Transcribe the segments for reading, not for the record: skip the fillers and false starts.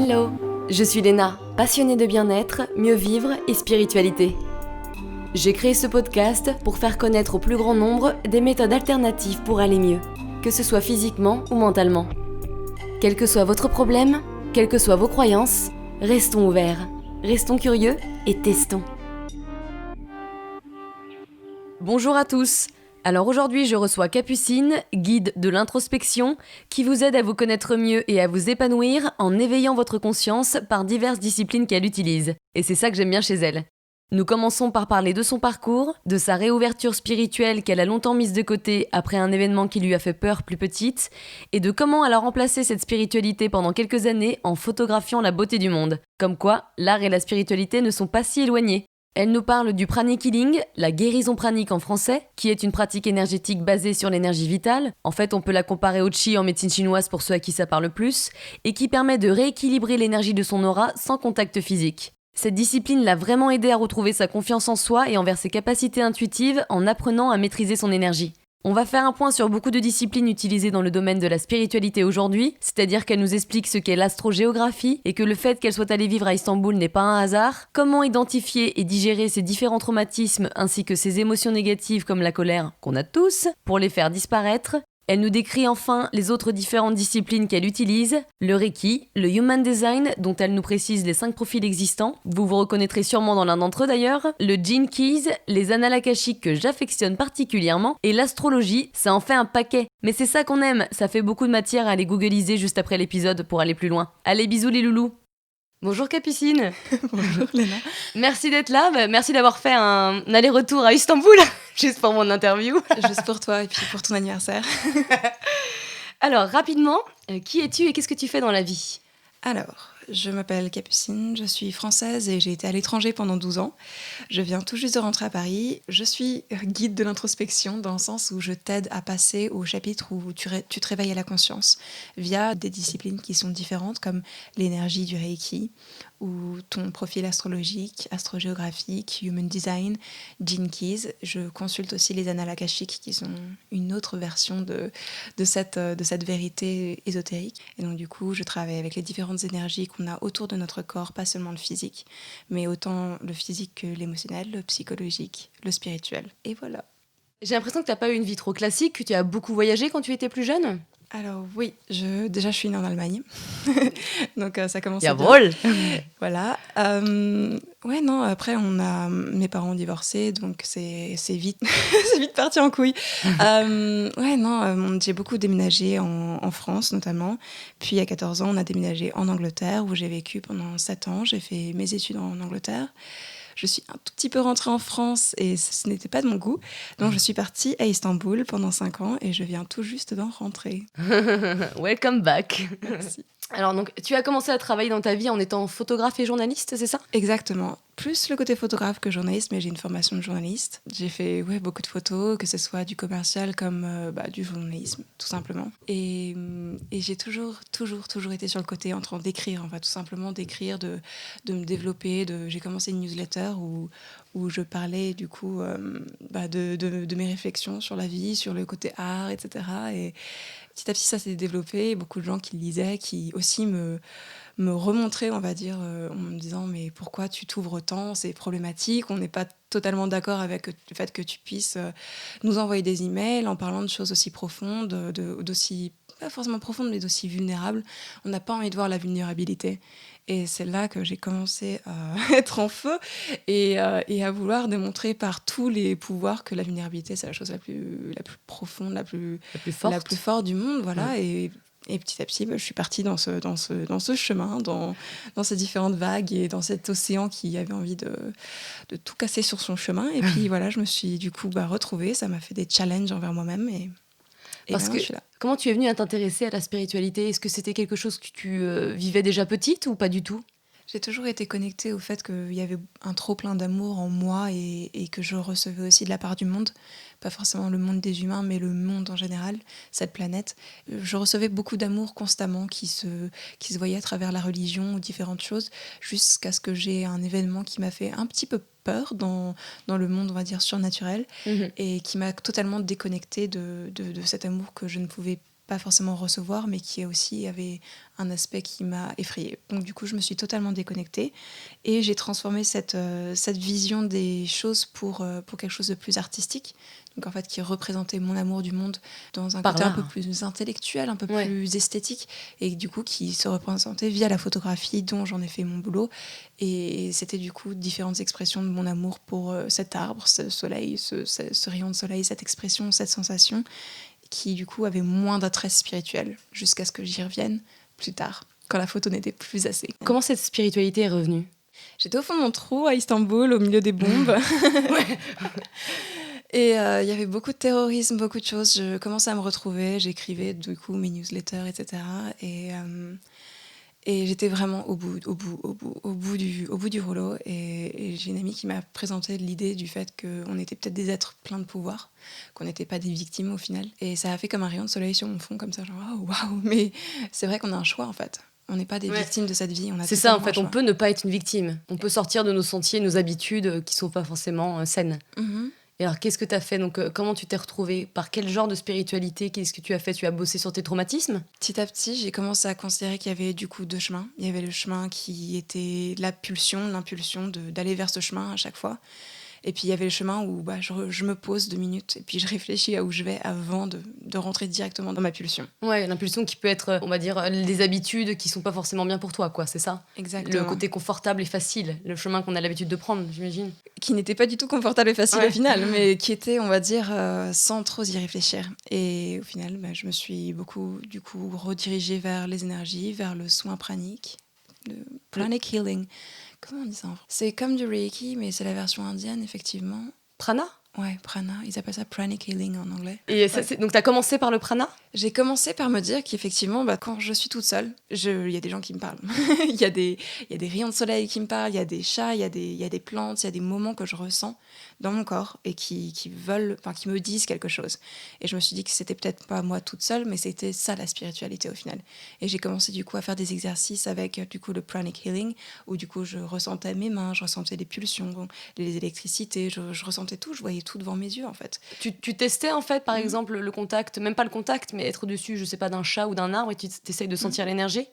Hello, je suis Léna, passionnée de bien-être, mieux vivre et spiritualité. J'ai créé ce podcast pour faire connaître au plus grand nombre des méthodes alternatives pour aller mieux, que ce soit physiquement ou mentalement. Quel que soit votre problème, quelles que soient vos croyances, restons ouverts, restons curieux et testons. Bonjour à tous. Alors aujourd'hui, je reçois Capucine, guide de l'introspection, qui vous aide à vous connaître mieux et à vous épanouir en éveillant votre conscience par diverses disciplines qu'elle utilise. Et c'est ça que j'aime bien chez elle. Nous commençons par parler de son parcours, de sa réouverture spirituelle qu'elle a longtemps mise de côté après un événement qui lui a fait peur plus petite, et de comment elle a remplacé cette spiritualité pendant quelques années en photographiant la beauté du monde. Comme quoi, l'art et la spiritualité ne sont pas si éloignés. Elle nous parle du pranic healing, la guérison pranique en français, qui est une pratique énergétique basée sur l'énergie vitale. En fait, on peut la comparer au qi en médecine chinoise pour ceux à qui ça parle plus, et qui permet de rééquilibrer l'énergie de son aura sans contact physique. Cette discipline l'a vraiment aidé à retrouver sa confiance en soi et envers ses capacités intuitives en apprenant à maîtriser son énergie. On va faire un point sur beaucoup de disciplines utilisées dans le domaine de la spiritualité aujourd'hui, c'est-à-dire qu'elle nous explique ce qu'est l'astrogéographie et que le fait qu'elle soit allée vivre à Istanbul n'est pas un hasard, comment identifier et digérer ces différents traumatismes ainsi que ces émotions négatives comme la colère, qu'on a tous, pour les faire disparaître. Elle nous décrit enfin les autres différentes disciplines qu'elle utilise, le Reiki, le Human Design, dont elle nous précise les 5 profils existants, vous vous reconnaîtrez sûrement dans l'un d'entre eux d'ailleurs, le Gene Keys, les annales akashiques que j'affectionne particulièrement, et l'astrologie, ça en fait un paquet. Mais c'est ça qu'on aime, ça fait beaucoup de matière à aller googliser juste après l'épisode pour aller plus loin. Allez, bisous les loulous. Bonjour Capucine. Bonjour Léna. Merci d'être là, merci d'avoir fait un aller-retour à Istanbul, juste pour mon interview. Juste pour toi et puis pour ton anniversaire. Alors, rapidement, qui es-tu et qu'est-ce que tu fais dans la vie ? Alors, je m'appelle Capucine, je suis française et j'ai été à l'étranger pendant 12 ans. Je viens tout juste de rentrer à Paris. Je suis guide de l'introspection dans le sens où je t'aide à passer au chapitre où tu te réveilles à la conscience via des disciplines qui sont différentes comme l'énergie du Reiki ou ton profil astrologique, astrogéographique, Human Design, Gene Keys. Je consulte aussi les annales akashiques qui sont une autre version de cette vérité ésotérique. Et donc du coup, je travaille avec les différentes énergies qu'on a autour de notre corps, pas seulement le physique, mais autant le physique que l'émotionnel, le psychologique, le spirituel. Et voilà. J'ai l'impression que tu n'as pas eu une vie trop classique, que tu as beaucoup voyagé quand tu étais plus jeune. Alors oui, je suis née en Allemagne, donc ça commence bien. Jawohl. Voilà. Ouais, non, après mes parents ont divorcé, donc c'est vite, c'est vite parti en couille. Ouais, non, j'ai beaucoup déménagé en France notamment, puis à 14 ans, on a déménagé en Angleterre où j'ai vécu pendant 7 ans, j'ai fait mes études en Angleterre. Je suis un tout petit peu rentrée en France et ce n'était pas de mon goût. Donc je suis partie à Istanbul pendant 5 ans et je viens tout juste d'en rentrer. Welcome back. Merci. Alors donc, tu as commencé à travailler dans ta vie en étant photographe et journaliste, c'est ça ? Exactement. Plus le côté photographe que journaliste, mais j'ai une formation de journaliste. J'ai fait beaucoup de photos, que ce soit du commercial comme du journalisme, tout simplement. Et j'ai toujours été sur le côté en train d'écrire, tout simplement d'écrire, de me développer. J'ai commencé une newsletter où je parlais du coup de mes réflexions sur la vie, sur le côté art, etc. Et petit à petit, ça s'est développé. Beaucoup de gens qui lisaient, qui aussi me remontraient, on va dire, en me disant « Mais pourquoi tu t'ouvres tant ? C'est problématique. On n'est pas totalement d'accord avec le fait que tu puisses nous envoyer des emails en parlant de choses aussi profondes, d'aussi, pas forcément profondes, mais d'aussi vulnérables. On n'a pas envie de voir la vulnérabilité. » Et c'est là que j'ai commencé à être en feu et à vouloir démontrer par tous les pouvoirs que la vulnérabilité, c'est la chose la plus profonde, la plus forte du monde. Voilà. Et petit à petit, je suis partie dans ce chemin, dans ces différentes vagues et dans cet océan qui avait envie de tout casser sur son chemin. Et puis voilà, je me suis du coup retrouvée. Ça m'a fait des challenges envers moi-même. Et parce que, je suis là. Comment tu es venue à t'intéresser à la spiritualité ? Est-ce que c'était quelque chose que tu vivais déjà petite ou pas du tout ? J'ai toujours été connectée au fait qu'il y avait un trop-plein d'amour en moi et que je recevais aussi de la part du monde. Pas forcément le monde des humains, mais le monde en général, cette planète. Je recevais beaucoup d'amour constamment qui se voyait à travers la religion ou différentes choses, jusqu'à ce que j'ai un événement qui m'a fait un petit peu peur dans le monde, on va dire, surnaturel, et qui m'a totalement déconnectée de cet amour que je ne pouvais pas forcément recevoir, mais qui aussi avait un aspect qui m'a effrayée. Donc du coup, je me suis totalement déconnectée et j'ai transformé cette vision des choses pour quelque chose de plus artistique. Donc en fait, qui représentait mon amour du monde dans un Par côté un l'art. peu plus intellectuel, un peu Ouais. plus esthétique, et du coup qui se représentait via la photographie dont j'en ai fait mon boulot. Et c'était du coup différentes expressions de mon amour pour cet arbre, ce soleil, ce rayon de soleil, cette expression, cette sensation, qui du coup avait moins d'attrait spirituel, jusqu'à ce que j'y revienne plus tard, quand la photo n'était plus assez. Comment cette spiritualité est revenue? J'étais au fond de mon trou à Istanbul, au milieu des bombes. Et il y avait beaucoup de terrorisme, beaucoup de choses. Je commençais à me retrouver, j'écrivais du coup mes newsletters, etc. Et j'étais vraiment au bout du rouleau. Et j'ai une amie qui m'a présenté l'idée du fait qu'on était peut-être des êtres pleins de pouvoir, qu'on n'était pas des victimes au final. Et ça a fait comme un rayon de soleil sur mon fond, comme ça, genre waouh. Mais c'est vrai qu'on a un choix en fait. On n'est pas des victimes de cette vie. On a C'est ça, en totalement fait, un on choix. peut ne pas être une victime. On peut sortir de nos sentiers, nos habitudes qui sont pas forcément saines. Mhm. Et alors, qu'est-ce que tu as fait? Donc, comment tu t'es retrouvée? Par quel genre de spiritualité? Qu'est-ce que tu as fait? Tu as bossé sur tes traumatismes? Petit à petit, j'ai commencé à considérer qu'il y avait du coup deux chemins. Il y avait le chemin qui était l'impulsion d'aller vers ce chemin à chaque fois. Et puis il y avait le chemin où je me pose 2 minutes et puis je réfléchis à où je vais avant de rentrer directement dans ma pulsion. Ouais, l'impulsion qui peut être, on va dire, des habitudes qui sont pas forcément bien pour toi, quoi, c'est ça? Exactement. Le côté confortable et facile, le chemin qu'on a l'habitude de prendre, j'imagine. Qui n'était pas du tout confortable et facile Ouais. au final, mais qui était, on va dire, sans trop y réfléchir. Et au final, je me suis beaucoup, du coup, redirigée vers les énergies, vers le soin pranique, le pranic healing. Comment on dit ça en français? C'est comme du Reiki, mais c'est la version indienne, effectivement. Prana? Ouais, prana. Ils appellent ça pranic healing en anglais. Et ça, donc, tu as commencé par le prana? J'ai commencé par me dire qu'effectivement, quand je suis toute seule, il y a des gens qui me parlent. Il y a des rayons de soleil qui me parlent, il y a des chats, il y a des plantes, il y a des moments que je ressens dans mon corps et qui me disent quelque chose. Et je me suis dit que c'était peut-être pas moi toute seule, mais c'était ça la spiritualité au final. Et j'ai commencé du coup à faire des exercices avec du coup le pranic healing, où du coup je ressentais mes mains, je ressentais les pulsions, les électricités, je ressentais tout, je voyais tout devant mes yeux en fait. Tu testais en fait, par exemple, le contact, même pas le contact, mais être dessus, je sais pas, d'un chat ou d'un arbre et tu essayes de sentir l'énergie?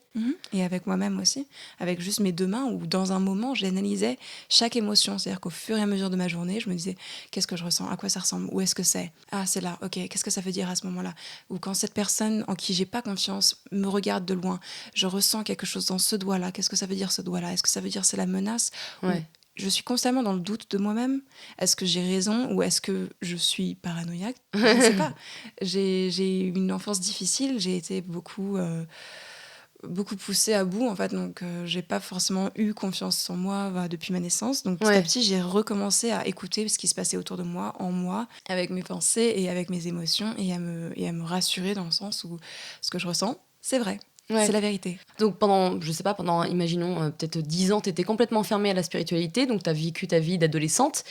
Et avec moi-même aussi, avec juste mes deux mains, où dans un moment, j'analysais chaque émotion. C'est-à-dire qu'au fur et à mesure de ma journée, je me disais, qu'est-ce que je ressens? À quoi ça ressemble? Où est-ce que c'est? Ah, c'est là, ok, qu'est-ce que ça veut dire à ce moment-là? Ou quand cette personne en qui j'ai pas confiance me regarde de loin, je ressens quelque chose dans ce doigt-là. Qu'est-ce que ça veut dire ce doigt-là? Est-ce que ça veut dire c'est la menace? Ouais. Je suis constamment dans le doute de moi-même. Est-ce que j'ai raison ou est-ce que je suis paranoïaque? Je ne sais pas. J'ai eu une enfance difficile, j'ai été beaucoup poussée à bout en fait, donc j'ai pas forcément eu confiance en moi depuis ma naissance. Donc petit à petit, j'ai recommencé à écouter ce qui se passait autour de moi, en moi, avec mes pensées et avec mes émotions, et à me rassurer dans le sens où ce que je ressens, c'est vrai. Ouais. C'est la vérité. Donc pendant, imaginons, peut-être 10 ans, tu étais complètement fermée à la spiritualité, donc tu as vécu ta vie d'adolescente.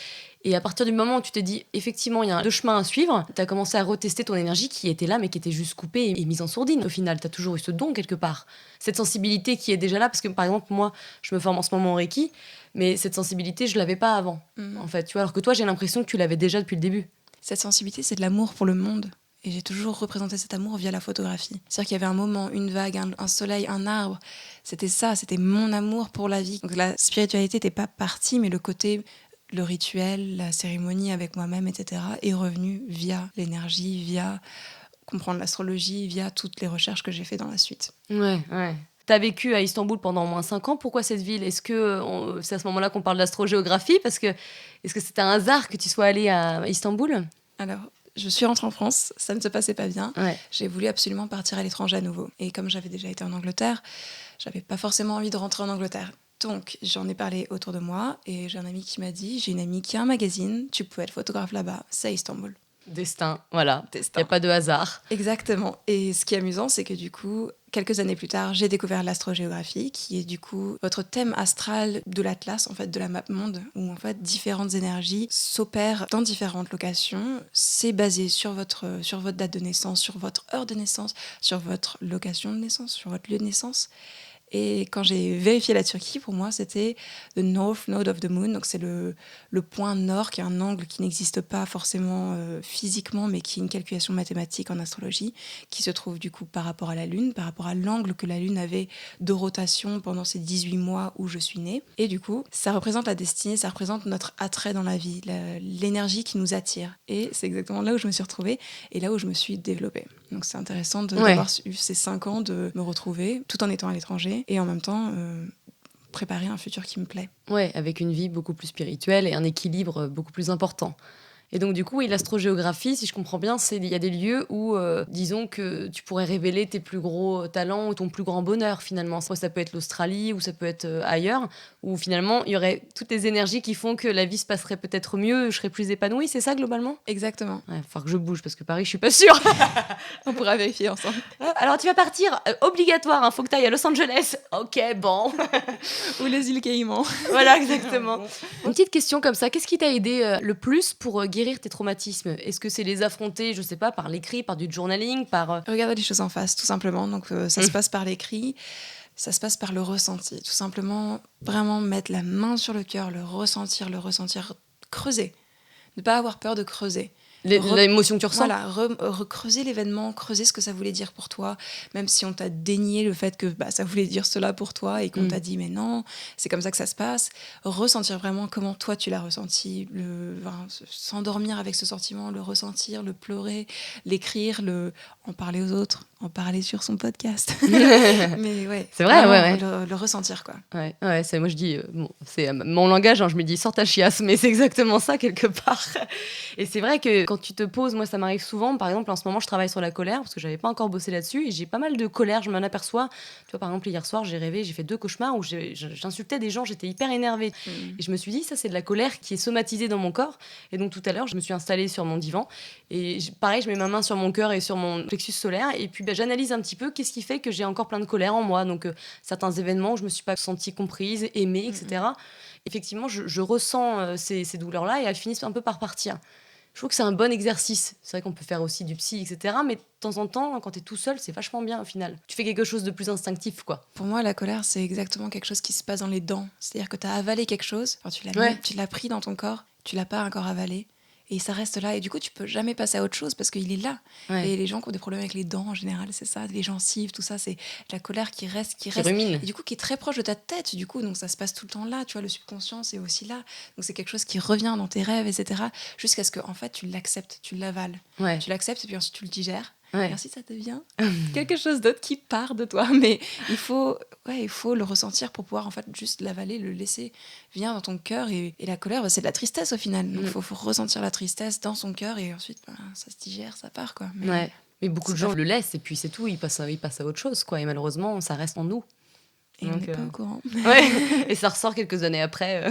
Et à partir du moment où tu t'es dit, effectivement, il y a deux chemins à suivre, tu as commencé à retester ton énergie qui était là, mais qui était juste coupée et mise en sourdine. Au final, tu as toujours eu ce don quelque part. Cette sensibilité qui est déjà là, parce que par exemple, moi, je me forme en ce moment en Reiki, mais cette sensibilité, je l'avais pas avant, en fait. Tu vois, alors que toi, j'ai l'impression que tu l'avais déjà depuis le début. Cette sensibilité, c'est de l'amour pour le monde. Et j'ai toujours représenté cet amour via la photographie. C'est-à-dire qu'il y avait un moment, une vague, un soleil, un arbre. C'était ça, c'était mon amour pour la vie. Donc la spiritualité n'était pas partie, mais le rituel, la cérémonie avec moi-même, etc., est revenu via l'énergie, via comprendre l'astrologie, via toutes les recherches que j'ai fait dans la suite. Ouais. T'as vécu à Istanbul pendant au moins 5 ans. Pourquoi cette ville? Est-ce que c'est à ce moment-là qu'on parle d'astrogéographie? Est-ce que c'était un hasard que tu sois allée à Istanbul? Alors, je suis rentrée en France, ça ne se passait pas bien. Ouais. J'ai voulu absolument partir à l'étranger à nouveau. Et comme j'avais déjà été en Angleterre, j'avais pas forcément envie de rentrer en Angleterre. Donc, j'en ai parlé autour de moi et j'ai un ami qui m'a dit, j'ai une amie qui a un magazine, tu peux être photographe là-bas, c'est à Istanbul. Destin, voilà. Destin. Il n'y a pas de hasard. Exactement. Et ce qui est amusant, c'est que du coup, quelques années plus tard, j'ai découvert l'astrogéographie, qui est du coup votre thème astral de l'Atlas, en fait, de la map monde, où en fait différentes énergies s'opèrent dans différentes locations. C'est basé sur votre date de naissance, sur votre heure de naissance, sur votre location de naissance, sur votre lieu de naissance. Et quand j'ai vérifié la Turquie, pour moi, c'était the north node of the moon. Donc, c'est le point nord, qui est un angle qui n'existe pas forcément physiquement, mais qui est une calculation mathématique en astrologie, qui se trouve du coup par rapport à la Lune, par rapport à l'angle que la Lune avait de rotation pendant ces 18 mois où je suis née. Et du coup, ça représente la destinée, ça représente notre attrait dans la vie, l'énergie qui nous attire. Et c'est exactement là où je me suis retrouvée et là où je me suis développée. Donc, c'est intéressant d'avoir eu ces 5 ans de me retrouver tout en étant à l'étranger et en même temps préparer un futur qui me plaît. Ouais, avec une vie beaucoup plus spirituelle et un équilibre beaucoup plus important. Et donc, du coup, oui, l'astrogéographie, si je comprends bien, il y a des lieux où, disons que tu pourrais révéler tes plus gros talents ou ton plus grand bonheur, finalement. Ça peut être l'Australie ou ça peut être ailleurs, où finalement, il y aurait toutes les énergies qui font que la vie se passerait peut-être mieux, je serais plus épanouie, c'est ça, globalement ? Exactement. Ouais, il va falloir que je bouge, parce que Paris, je suis pas sûre. On pourra vérifier ensemble. Alors, tu vas partir, obligatoire, faut que tu ailles à Los Angeles. Ok, bon. Ou les îles Caïmans. Voilà, exactement. Une petite question comme ça, qu'est-ce qui t'a aidé le plus pour guérir tes traumatismes ? Est-ce que c'est les affronter, je sais pas, par l'écrit, par du journaling, par... Regarder les choses en face, tout simplement. Donc, ça se passe par l'écrit, ça se passe par le ressenti. Tout simplement, vraiment mettre la main sur le cœur, le ressentir, creuser. Ne pas avoir peur de creuser. L'émotion que tu ressens. Voilà, recreuser l'événement, creuser ce que ça voulait dire pour toi, même si on t'a dénié le fait que ça voulait dire cela pour toi et qu'on t'a dit mais non, c'est comme ça que ça se passe. Ressentir vraiment comment toi tu l'as ressenti, s'endormir avec ce sentiment, le ressentir, le pleurer, l'écrire, en parler aux autres, en parler sur son podcast. Mais ouais, c'est vrai, ouais. Le ressentir quoi. Ouais, moi je dis, c'est mon langage, je me dis sors ta chiasse, mais c'est exactement ça quelque part. Et c'est vrai que quand tu te poses, moi ça m'arrive souvent, par exemple en ce moment je travaille sur la colère parce que j'avais pas encore bossé là-dessus et j'ai pas mal de colère, je m'en aperçois. Tu vois, par exemple hier soir j'ai rêvé, j'ai fait 2 cauchemars où j'insultais des gens, j'étais hyper énervée. Et je me suis dit ça c'est de la colère qui est somatisée dans mon corps. Et donc tout à l'heure je me suis installée sur mon divan et pareil je mets ma main sur mon cœur et sur mon plexus solaire et puis j'analyse un petit peu qu'est-ce qui fait que j'ai encore plein de colère en moi. Donc certains événements où je me suis pas sentie comprise, aimée, etc. Effectivement je ressens ces douleurs-là et elles finissent un peu par partir. Je trouve que c'est un bon exercice. C'est vrai qu'on peut faire aussi du psy, etc. Mais de temps en temps, quand t'es tout seul, c'est vachement bien au final. Tu fais quelque chose de plus instinctif, quoi. Pour moi, la colère, c'est exactement quelque chose qui se passe dans les dents. C'est-à-dire que t'as avalé quelque chose, tu l'as pris dans ton corps, tu l'as pas encore avalé, et ça reste là. Et du coup, tu peux jamais passer à autre chose parce qu'il est là. Ouais. Et les gens qui ont des problèmes avec les dents, en général, c'est ça. Les gencives, tout ça, c'est la colère qui reste. Qui rumine. Et du coup, qui est très proche de ta tête. Du coup, donc ça se passe tout le temps là. Tu vois, le subconscient, c'est aussi là. Donc c'est quelque chose qui revient dans tes rêves, etc. Jusqu'à ce que, en fait, tu l'acceptes, tu l'avales. Ouais. Tu l'acceptes et puis ensuite tu le digères. Ouais. Et ensuite, ça devient quelque chose d'autre qui part de toi. Mais il faut le ressentir pour pouvoir en fait juste l'avaler, le laisser venir dans ton cœur. Et la colère, c'est de la tristesse au final. Donc, il faut ressentir la tristesse dans son cœur et ensuite, ça se digère, ça part, quoi. Mais beaucoup de gens le laissent et puis c'est tout. Ils passent à autre chose, quoi. Et malheureusement, ça reste en nous. Et donc, on n'est pas au courant. Et ça ressort quelques années après.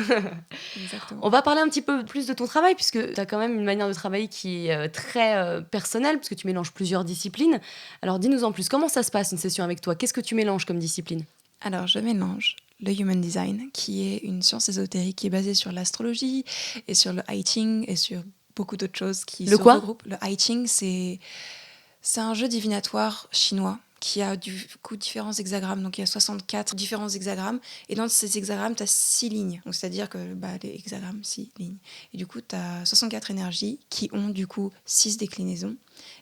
Exactement. On va parler un petit peu plus de ton travail, puisque tu as quand même une manière de travailler qui est très personnelle, puisque tu mélanges plusieurs disciplines. Alors, dis-nous en plus, comment ça se passe une session avec toi ? Qu'est-ce que tu mélanges comme discipline ? Alors, je mélange le Human Design, qui est une science ésotérique qui est basée sur l'astrologie et sur le I Ching et sur beaucoup d'autres choses qui se regroupent. Le I Ching, c'est un jeu divinatoire chinois qui a du coup différents hexagrammes. Donc il y a 64 différents hexagrammes. Et dans ces hexagrammes, tu as 6 lignes. Donc c'est-à-dire que les hexagrammes, 6 lignes. Et du coup, tu as 64 énergies qui ont du coup 6 déclinaisons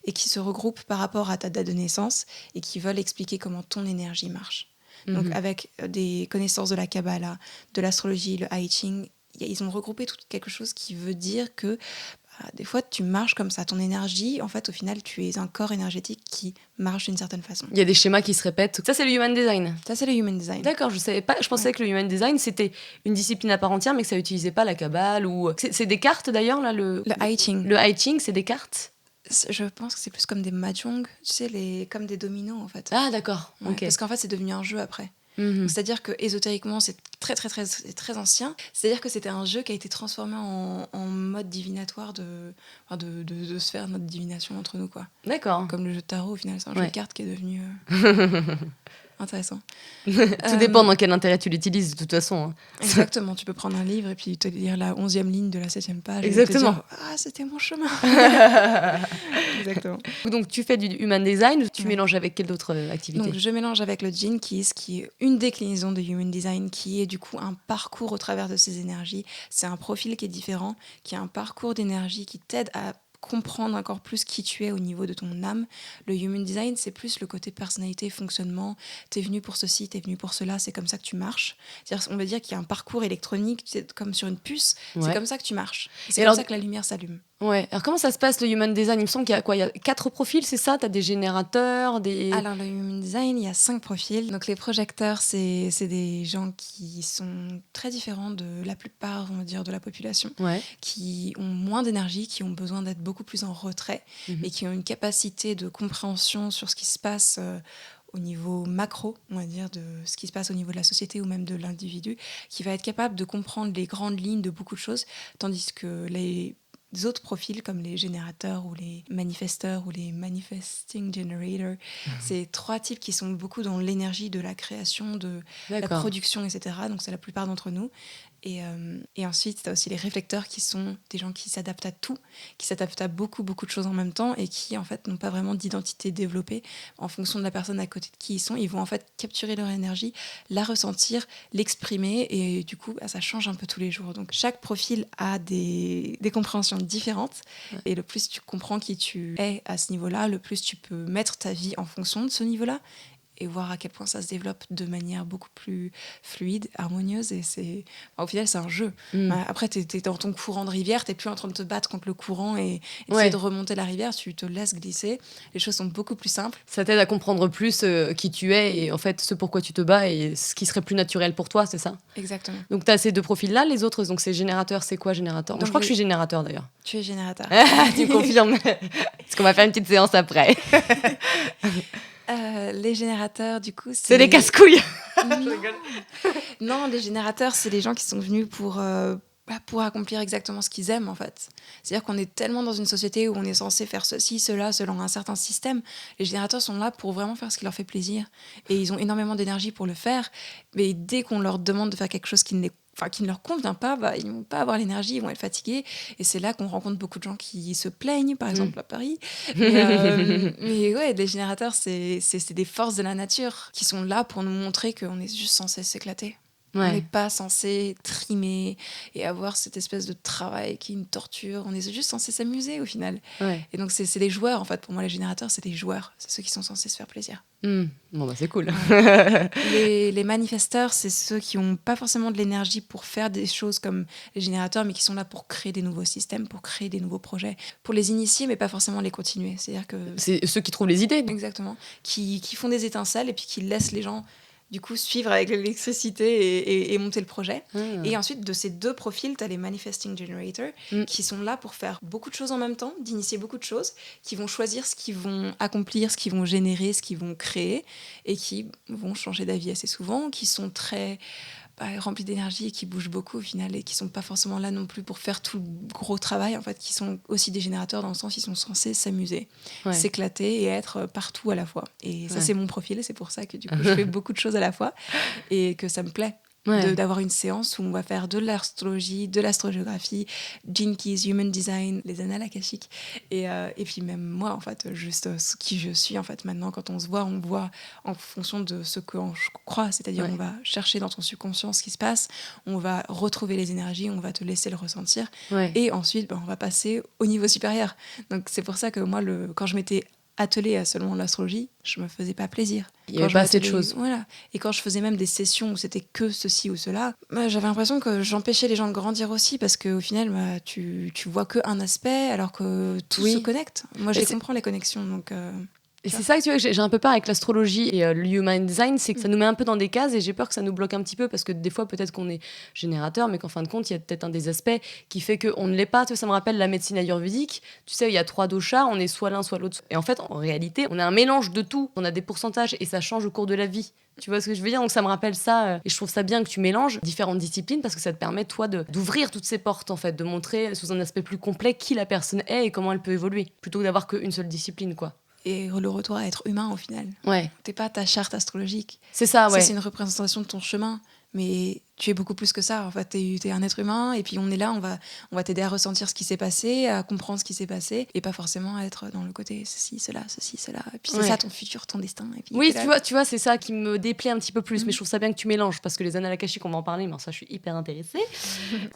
et qui se regroupent par rapport à ta date de naissance et qui veulent expliquer comment ton énergie marche. Donc avec des connaissances de la Kabbalah, de l'astrologie, le I Ching, ils ont regroupé tout quelque chose qui veut dire que des fois, tu marches comme ça. Ton énergie, en fait, au final, tu es un corps énergétique qui marche d'une certaine façon. Il y a des schémas qui se répètent. Ça, c'est le Human Design. Ça, c'est le Human Design. D'accord, je savais pas. Je pensais que le Human Design, c'était une discipline à part entière, mais que ça utilisait pas la Kabbale ou... C'est des cartes, d'ailleurs, là, le I Ching. Le I Ching, c'est des cartes ? Je pense que c'est plus comme des mahjong, tu sais, comme des dominos, en fait. Ah, d'accord. Ouais, Okay. Parce qu'en fait, c'est devenu un jeu après. Donc, c'est-à-dire que ésotériquement, c'est très, très, très, très ancien. C'est-à-dire que c'était un jeu qui a été transformé en mode divinatoire de se faire notre divination entre nous, quoi. D'accord. Comme le jeu de tarot, au final, c'est un jeu de cartes qui est devenu... intéressant. Tout dépend dans quel intérêt tu l'utilises, de toute façon. Exactement, tu peux prendre un livre et puis te lire la 11e ligne de la 7e page. Exactement. Et te dire, ah, c'était mon chemin. Exactement. Donc, tu fais du human design, ou tu Ouais. mélanges avec quelle autre activité? Donc, je mélange avec le Gene Keys, qui est une déclinaison de Human Design, qui est du coup un parcours au travers de ces énergies. C'est un profil qui est différent, qui a un parcours d'énergie qui t'aide à comprendre encore plus qui tu es au niveau de ton âme. Le Human Design, c'est plus le côté personnalité, fonctionnement. T'es venu pour ceci, t'es venu pour cela, c'est comme ça que tu marches. C'est-à-dire, on va dire qu'il y a un parcours électronique, c'est comme sur une puce, Ouais. c'est comme ça que tu marches. Et c'est Et comme alors- ça que la lumière s'allume. Ouais. Alors, comment ça se passe, le human design? Il me semble qu'il y a quoi? Il y a 4 profils, c'est ça? T'as des générateurs, des... Alors, le Human Design, il y a 5 profils. Donc, les projecteurs, c'est des gens qui sont très différents de la plupart, on va dire, de la population, Ouais. qui ont moins d'énergie, qui ont besoin d'être beaucoup plus en retrait Mhm. et qui ont une capacité de compréhension sur ce qui se passe au niveau macro, on va dire, de ce qui se passe au niveau de la société ou même de l'individu, qui va être capable de comprendre les grandes lignes de beaucoup de choses, tandis que les autres profils comme les générateurs ou les manifesteurs ou les manifesting generators, c'est 3 types qui sont beaucoup dans l'énergie de la création, de la D'accord. production, etc. Donc c'est la plupart d'entre nous. Et ensuite, tu as aussi les réflecteurs qui sont des gens qui s'adaptent à tout, qui s'adaptent à beaucoup, beaucoup de choses en même temps et qui, en fait, n'ont pas vraiment d'identité développée en fonction de la personne à côté de qui ils sont. Ils vont, en fait, capturer leur énergie, la ressentir, l'exprimer et du coup, ça change un peu tous les jours. Donc, chaque profil a des compréhensions différentes et le plus tu comprends qui tu es à ce niveau-là, le plus tu peux mettre ta vie en fonction de ce niveau-là et voir à quel point ça se développe de manière beaucoup plus fluide, harmonieuse. Et au final, c'est un jeu. Mm. Après, t'es dans ton courant de rivière, t'es plus en train de te battre contre le courant et essayer Ouais. de remonter la rivière, tu te laisses glisser. Les choses sont beaucoup plus simples. Ça t'aide à comprendre plus qui tu es et en fait ce pourquoi tu te bats et ce qui serait plus naturel pour toi, c'est ça? Exactement. Donc tu as ces 2 profils-là, les autres, donc c'est générateur, c'est quoi générateur? Moi, je Donc, crois que je suis générateur d'ailleurs. Tu es générateur. Tu me confirmes? Parce qu'on va faire une petite séance après. Les générateurs, du coup, C'est des casse-couilles. Non, les générateurs, c'est les gens qui sont venus pour accomplir exactement ce qu'ils aiment, en fait. C'est-à-dire qu'on est tellement dans une société où on est censé faire ceci, cela, selon un certain système. Les générateurs sont là pour vraiment faire ce qui leur fait plaisir. Et ils ont énormément d'énergie pour le faire. Mais dès qu'on leur demande de faire quelque chose qui ne leur convient pas, ils ne vont pas avoir l'énergie, ils vont être fatigués. Et c'est là qu'on rencontre beaucoup de gens qui se plaignent, par exemple à Paris. Mais ouais, les générateurs, c'est des forces de la nature qui sont là pour nous montrer qu'on est juste censé s'éclater. On n'est pas censé trimer et avoir cette espèce de travail qui est une torture. On est juste censé s'amuser au final. Ouais. Et donc, c'est des joueurs, en fait. Pour moi, les générateurs, c'est des joueurs. C'est ceux qui sont censés se faire plaisir. Bon, c'est cool. Les manifesteurs, c'est ceux qui n'ont pas forcément de l'énergie pour faire des choses comme les générateurs, mais qui sont là pour créer des nouveaux systèmes, pour créer des nouveaux projets, pour les initier, mais pas forcément les continuer. C'est-à-dire que... C'est ceux qui trouvent les idées. Exactement. Qui font des étincelles et puis qui laissent les gens du coup suivre avec l'électricité et monter le projet. Et ensuite, de ces 2 profils, tu as les Manifesting Generators qui sont là pour faire beaucoup de choses en même temps, d'initier beaucoup de choses, qui vont choisir ce qu'ils vont accomplir, ce qu'ils vont générer, ce qu'ils vont créer, et qui vont changer d'avis assez souvent, qui sont très remplis d'énergie et qui bougent beaucoup au final, et qui sont pas forcément là non plus pour faire tout le gros travail, en fait, qui sont aussi des générateurs dans le sens ils sont censés s'amuser, s'éclater et être partout à la fois. Et ça, c'est mon profil, et c'est pour ça que du coup, je fais beaucoup de choses à la fois et que ça me plaît. D'avoir une séance où on va faire de l'astrologie, de l'astrogéographie, Gene Keys, Human Design, les annales akashiques, et puis même moi, en fait, juste qui je suis, en fait. Maintenant, quand on se voit, on voit en fonction de ce que je crois, c'est-à-dire on va chercher dans ton subconscient ce qui se passe, on va retrouver les énergies, on va te laisser le ressentir, et ensuite, on va passer au niveau supérieur. Donc c'est pour ça que moi, quand je m'étais attelée à seulement l'astrologie, je me faisais pas plaisir. Il n'y avait pas assez de choses. Voilà. Et quand je faisais même des sessions où c'était que ceci ou cela, j'avais l'impression que j'empêchais les gens de grandir aussi, parce qu'au final, tu vois qu'un aspect alors que tout se connecte. Moi, je comprends les connexions. Donc, et c'est ça que tu vois, j'ai un peu peur avec l'astrologie et le human design, c'est que ça nous met un peu dans des cases et j'ai peur que ça nous bloque un petit peu, parce que des fois peut-être qu'on est générateur, mais qu'en fin de compte il y a peut-être un des aspects qui fait qu'on ne l'est pas. Tu vois, ça me rappelle la médecine ayurvédique, tu sais, il y a 3 doshas, on est soit l'un soit l'autre, et en fait en réalité on a un mélange de tout, on a des pourcentages et ça change au cours de la vie. Tu vois ce que je veux dire? Donc ça me rappelle ça, et je trouve ça bien que tu mélanges différentes disciplines, parce que ça te permet toi d'ouvrir toutes ces portes, en fait, de montrer sous un aspect plus complet qui la personne est et comment elle peut évoluer, plutôt que d'avoir qu'une seule discipline, quoi. et le retour à être humain au final. Ouais. T'es pas ta charte astrologique. C'est ça, ouais. Ça, c'est une représentation de ton chemin. Mais tu es beaucoup plus que ça. En fait, t'es un être humain et puis on est là, on va t'aider à ressentir ce qui s'est passé, à comprendre ce qui s'est passé et pas forcément à être dans le côté ceci, cela. Et puis c'est ça ton futur, ton destin. Et puis oui, tu vois, c'est ça qui me déplaît un petit peu plus. Mais je trouve ça bien que tu mélanges parce que les annales akashiques, on va en parler, mais ça, je suis hyper intéressée.